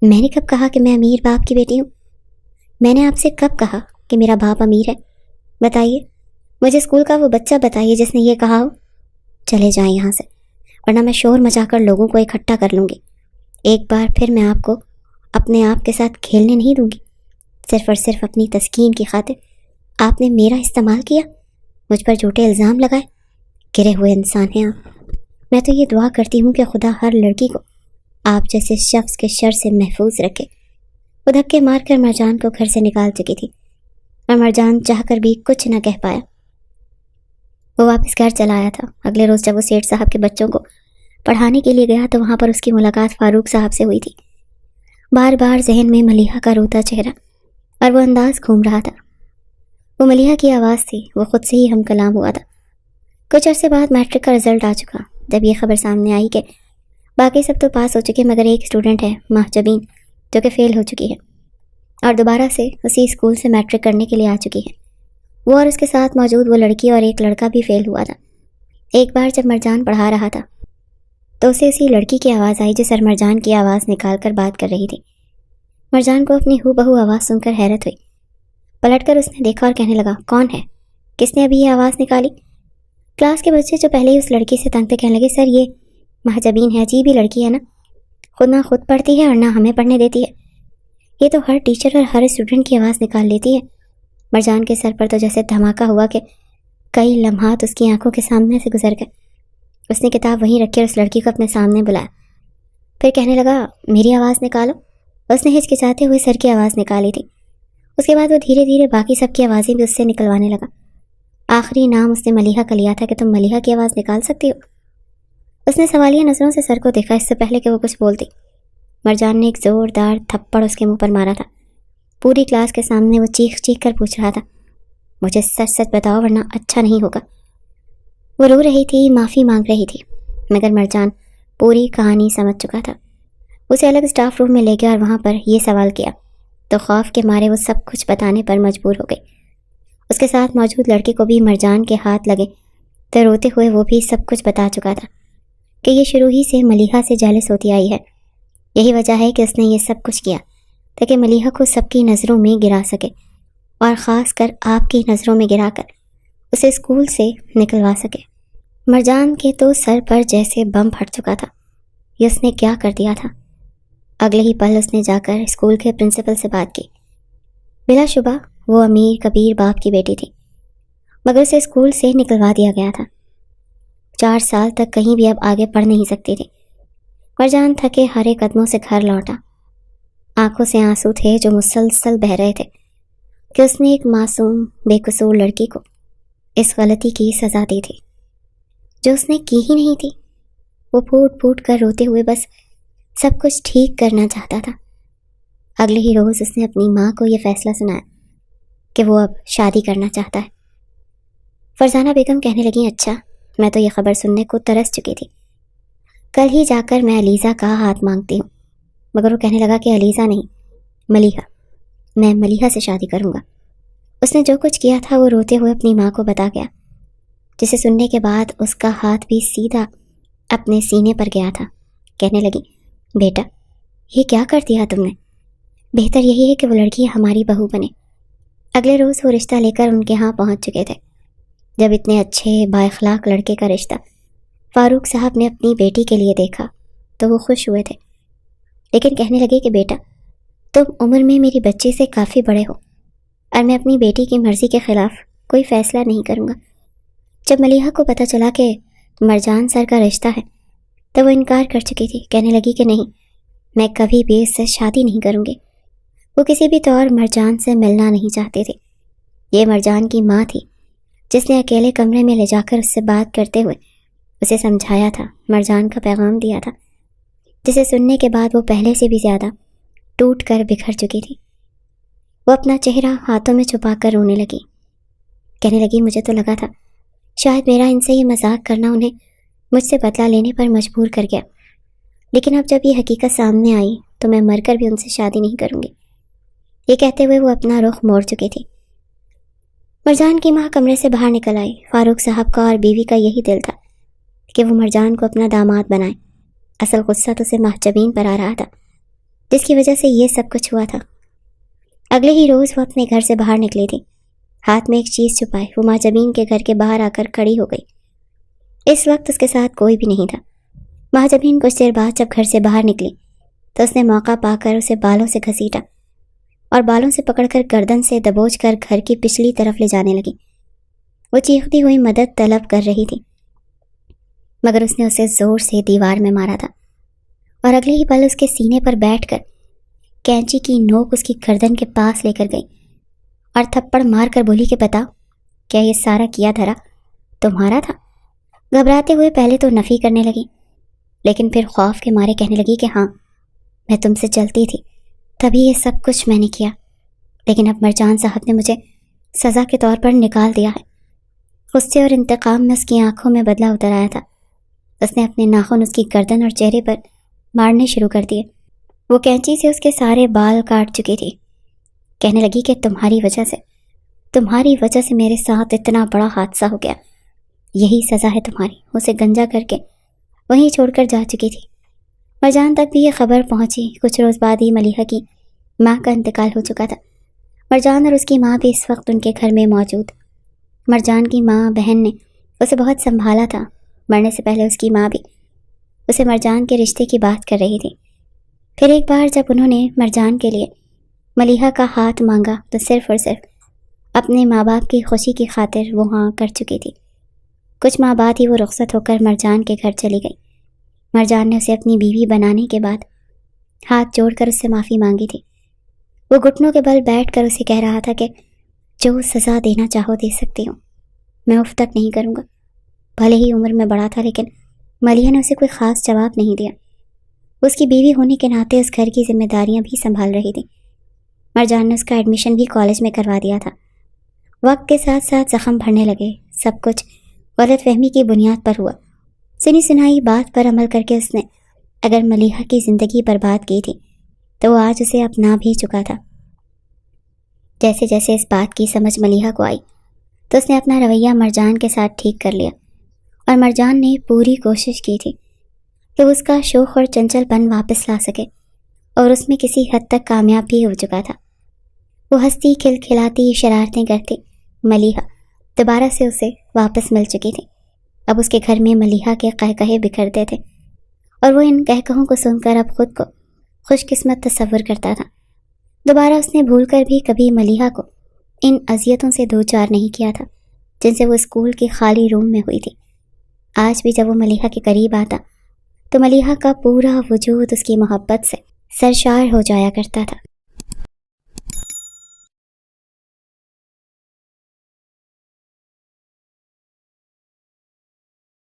میں نے کب کہا کہ میں امیر باپ کی بیٹی ہوں؟ میں نے آپ سے کب کہا کہ میرا باپ امیر ہے؟ بتائیے مجھے، اسکول کا وہ بچہ بتائیے جس نے یہ کہا ہو۔ چلے جائیں یہاں سے، ورنہ میں شور مچا کر لوگوں کو اکٹھا کر لوں گی۔ ایک بار پھر میں آپ کو اپنے آپ کے ساتھ کھیلنے نہیں دوں گی۔ صرف اور صرف اپنی تسکین کی خاطر آپ نے میرا استعمال کیا، مجھ پر جھوٹے الزام لگائے۔ گرے ہوئے انسان ہیں آپ۔ میں تو یہ دعا کرتی ہوں کہ خدا ہر لڑکی کو آپ جیسے شخص کے شر سے محفوظ رکھے۔ وہ دھکے مار کر مرجان کو گھر سے نکال چکی تھی اور مرجان چاہ کر بھی کچھ نہ کہہ پایا۔ وہ واپس گھر چلا آیا تھا۔ اگلے روز جب وہ سیٹھ صاحب کے بچوں کو پڑھانے کے لیے گیا تو وہاں پر اس کی ملاقات فاروق صاحب سے ہوئی تھی۔ بار بار ذہن میں ملیحہ کا روتا چہرہ اور وہ انداز گھوم رہا تھا۔ وہ ملیحہ کی آواز تھی، وہ خود سے ہی ہم کلام ہوا تھا۔ کچھ عرصے بعد میٹرک کا رزلٹ آ چکا۔ جب یہ خبر سامنے آئی کہ باقی سب تو پاس ہو چکے مگر ایک اسٹوڈنٹ ہے، مہجبین، جو کہ فیل ہو چکی ہے اور دوبارہ سے اسی اسکول سے میٹرک کرنے کے لیے آ چکی ہے، وہ اور اس کے ساتھ موجود وہ لڑکی اور ایک لڑکا بھی فیل ہوا تھا۔ ایک بار جب مرجان پڑھا رہا تھا تو اسے اسی لڑکی کی آواز آئی جو سر مرجان کی آواز نکال کر بات کر رہی تھی۔ مرجان کو اپنی ہو بہو آواز سن کر حیرت ہوئی۔ پلٹ کر اس نے دیکھا اور کہنے لگا، کون ہے؟ کس نے ابھی یہ آواز نکالی؟ کلاس کے بچے جو پہلے ہی اس لڑکی سے تنگ تھے کہنے لگے، سر یہ مہجبین ہے، عجیب ہی لڑکی ہے نا، خود نہ خود پڑھتی ہے اور نہ ہمیں پڑھنے دیتی ہے، یہ تو ہر ٹیچر اور ہر اسٹوڈنٹ کی آواز نکال لیتی ہے۔ مرجان کے سر پر تو جیسے دھماکہ ہوا کہ کئی لمحات اس کی آنکھوں کے سامنے سے گزر گئے۔ اس نے کتاب وہیں رکھی اور اس لڑکی کو اپنے سامنے بلایا، پھر کہنے لگا، میری آواز نکالو۔ اس نے ہچکچاتے ہوئے سر کی آواز نکالی تھی۔ اس کے بعد وہ دھیرے دھیرے باقی سب کی آوازیں بھی اس سے نکلوانے لگا۔ آخری نام اس نے ملیحہ کا لیا تھا کہ تم ملیحہ کی آواز نکال سکتی ہو؟ اس نے سوالیہ نظروں سے سر کو دیکھا اس سے پہلے کہ وہ کچھ بولتی۔ مرجان نے ایک زوردار تھپڑ اس کے منہ پر مارا تھا۔ پوری کلاس کے سامنے وہ چیخ چیخ کر پوچھ رہا تھا، مجھے سچ سچ بتاؤ ورنہ اچھا نہیں ہوگا۔ وہ رو رہی تھی، معافی مانگ رہی تھی، مگر مرجان پوری کہانی سمجھ چکا تھا۔ اسے الگ اسٹاف روم میں لے گیا اور وہاں پر یہ سوال کیا تو خوف کے مارے وہ سب کچھ بتانے پر مجبور ہو گئی۔ اس کے ساتھ موجود لڑکی کو بھی مرجان کے ہاتھ لگے تو روتے ہوئے وہ بھی سب کچھ بتا چکا تھا کہ یہ شروع ہی سے ملیحہ سے جالس ہوتی آئی ہے. یہی وجہ ہے کہ اس نے یہ سب کچھ کیا تاکہ ملیحہ کو سب کی نظروں میں گرا سکے، اور خاص کر آپ کی نظروں میں گرا کر اسے اسکول سے نکلوا سکے. مرجان کے تو سر پر جیسے بم پھٹ چکا تھا. یہ اس نے کیا کر دیا تھا؟ اگلے ہی پل اس نے جا کر اسکول کے پرنسپل سے بات کی. بلا شبہ وہ امیر کبیر باپ کی بیٹی تھی، مگر اسے اسکول سے نکلوا دیا گیا تھا. 4 سال تک کہیں بھی اب آگے پڑھ نہیں سکتی تھی. مرجان تھکے ہارے قدموں سے گھر لوٹا. آنکھوں سے آنسو تھے جو مسلسل بہہ رہے تھے کہ اس نے ایک معصوم بے قصور لڑکی کو اس غلطی کی سزا دی تھی جو اس نے کی ہی نہیں تھی. وہ پھوٹ پھوٹ کر روتے ہوئے بس سب کچھ ٹھیک کرنا چاہتا تھا. اگلے ہی روز اس نے اپنی ماں کو یہ فیصلہ سنایا کہ وہ اب شادی کرنا چاہتا ہے. فرزانہ بیگم کہنے لگیں، اچھا، میں تو یہ خبر سننے کو ترس چکی تھی. کل ہی جا کر میں علیزہ کا ہاتھ مانگتی ہوں. مگر وہ کہنے لگا کہ علیزہ نہیں، ملیحہ، میں ملیحہ سے شادی کروں گا. اس نے جو کچھ کیا تھا وہ روتے ہوئے اپنی ماں کو بتا گیا، جسے سننے کے بعد اس کا ہاتھ بھی سیدھا اپنے سینے پر گیا تھا. کہنے لگی، بیٹا، یہ کیا کر دیا تم نے؟ بہتر یہی ہے کہ وہ لڑکی ہماری بہو بنے. اگلے روز وہ رشتہ لے کر ان کے ہاں پہنچ چکے تھے. جب اتنے اچھے با اخلاق لڑکے کا رشتہ فاروق صاحب نے اپنی بیٹی کے لیے دیکھا تو وہ خوش ہوئے تھے، لیکن کہنے لگے کہ بیٹا، تم عمر میں میری بچی سے کافی بڑے ہو، اور میں اپنی بیٹی کی مرضی کے خلاف کوئی فیصلہ نہیں کروں گا. جب ملیحہ کو پتہ چلا کہ مرجان سر کا رشتہ ہے تو وہ انکار کر چکی تھی. کہنے لگی کہ نہیں، میں کبھی بھی اس سے شادی نہیں کروں گی. وہ کسی بھی طور مرجان سے ملنا نہیں چاہتی تھی. یہ مرجان کی ماں تھی جس نے اکیلے کمرے میں لے جا کر اس سے بات کرتے ہوئے اسے سمجھایا تھا، مرجان کا پیغام دیا تھا، جسے سننے کے بعد وہ پہلے سے بھی زیادہ ٹوٹ کر بکھر چکی تھی. وہ اپنا چہرہ ہاتھوں میں چھپا کر رونے لگی. کہنے لگی، مجھے تو لگا تھا شاید میرا ان سے یہ مذاق کرنا انہیں مجھ سے بدلہ لینے پر مجبور کر گیا، لیکن اب جب یہ حقیقت سامنے آئی تو میں مر کر بھی ان سے شادی نہیں کروں گی. یہ کہتے ہوئے وہ اپنا رخ موڑ چکی تھی. مرجان کی ماں کمرے سے باہر نکل آئی. فاروق صاحب کا اور بیوی کا یہی دل تھا کہ وہ مرجان کو اپنا داماد بنائیں. اصل غصہ تو اسے محجبین پر آ رہا تھا، جس کی وجہ سے یہ سب کچھ ہوا تھا. اگلے ہی روز وہ اپنے گھر سے باہر نکلی تھی، ہاتھ میں ایک چیز چھپائے. وہ محجبین کے گھر کے باہر آ کر کھڑی ہو گئی. اس وقت اس کے ساتھ کوئی بھی نہیں تھا. محجبین کچھ دیر بعد جب گھر سے باہر نکلی تو اس نے موقع پا کر اسے بالوں سے گھسیٹا اور بالوں سے پکڑ کر گردن سے دبوچ کر گھر کی پچھلی طرف لے جانے لگی. وہ چیختی ہوئی مدد طلب کر رہی تھی، مگر اس نے اسے زور سے دیوار میں مارا تھا، اور اگلے ہی پل اس کے سینے پر بیٹھ کر کینچی کی نوک اس کی گردن کے پاس لے کر گئی اور تھپڑ مار کر بولی کہ بتاؤ، کیا یہ سارا کیا دھرا تمہارا تھا؟ گھبراتے ہوئے پہلے تو نفی کرنے لگی، لیکن پھر خوف کے مارے کہنے لگی کہ ہاں، میں تم سے چلتی تھی، تبھی یہ سب کچھ میں نے کیا، لیکن اب مرجان صاحب نے مجھے سزا کے طور پر نکال دیا ہے. غصے اور انتقام میں اس کی آنکھوں میں بدلہ اتر آیا تھا. اس نے اپنے ناخن اس کی گردن اور چہرے پر مارنے شروع کر دیے. وہ کینچی سے اس کے سارے بال کاٹ چکی تھی. کہنے لگی کہ تمہاری وجہ سے میرے ساتھ اتنا بڑا حادثہ ہو گیا، یہی سزا ہے تمہاری. اسے گنجا کر کے وہیں چھوڑ کر جا چکی تھی. مرجان تک بھی یہ خبر پہنچی. کچھ روز بعد ہی ملیحہ کی ماں کا انتقال ہو چکا تھا. مرجان اور اس کی ماں بھی اس وقت ان کے گھر میں موجود. مرجان کی ماں بہن نے اسے بہت سنبھالا تھا. مرنے سے پہلے اس کی ماں بھی اسے مرجان کے رشتے کی بات کر رہی تھی. پھر ایک بار جب انہوں نے مرجان کے لیے ملیحہ کا ہاتھ مانگا تو صرف اور صرف اپنے ماں باپ کی خوشی کی خاطر وہ ہاں کر چکی تھی. کچھ ماہ بعد ہی وہ رخصت ہو کر مرجان کے گھر چلی گئی. مرجان نے اسے اپنی بیوی بنانے کے بعد ہاتھ جوڑ کر اس سے معافی مانگی تھی. وہ گھٹنوں کے بل بیٹھ کر اسے کہہ رہا تھا کہ جو سزا دینا چاہو دے سکتی ہوں، میں اف تک نہیں کروں گا. بھلے ہی عمر میں بڑا تھا، لیکن ملیحہ نے اسے کوئی خاص جواب نہیں دیا. اس کی بیوی ہونے کے ناطے اس گھر کی ذمہ داریاں بھی سنبھال رہی تھی. مرجان نے اس کا ایڈمیشن بھی کالج میں کروا دیا تھا. وقت کے ساتھ ساتھ زخم بھرنے لگے. سب کچھ غلط فہمی کی بنیاد پر ہوا. سنی سنائی بات پر عمل کر کے اس نے اگر ملیحہ کی زندگی برباد کی تھی تو وہ آج اسے اپنا بھی چکا تھا. جیسے جیسے اس بات کی سمجھ ملیحہ کو آئی تو اس نے اپنا رویہ مرجان کے ساتھ ٹھیک کر لیا. اور مرجان نے پوری کوشش کی تھی کہ وہ اس کا شوخ اور چنچل پن واپس لا سکے، اور اس میں کسی حد تک کامیاب بھی ہو چکا تھا۔ وہ ہنستی کھلکھلاتی شرارتیں کرتی ملیحہ دوبارہ سے اسے واپس مل چکی تھی۔ اب اس کے گھر میں ملیحہ کے قہقہے بکھرتے تھے، اور وہ ان قہقہوں کو سن کر اب خود کو خوش قسمت تصور کرتا تھا۔ دوبارہ اس نے بھول کر بھی کبھی ملیحہ کو ان اذیتوں سے دوچار نہیں کیا تھا جن سے وہ اسکول کے خالی روم میں ہوئی تھی۔ آج بھی جب وہ ملیحہ کے قریب آتا تو ملیحہ کا پورا وجود اس کی محبت سے سرشار ہو جایا کرتا تھا۔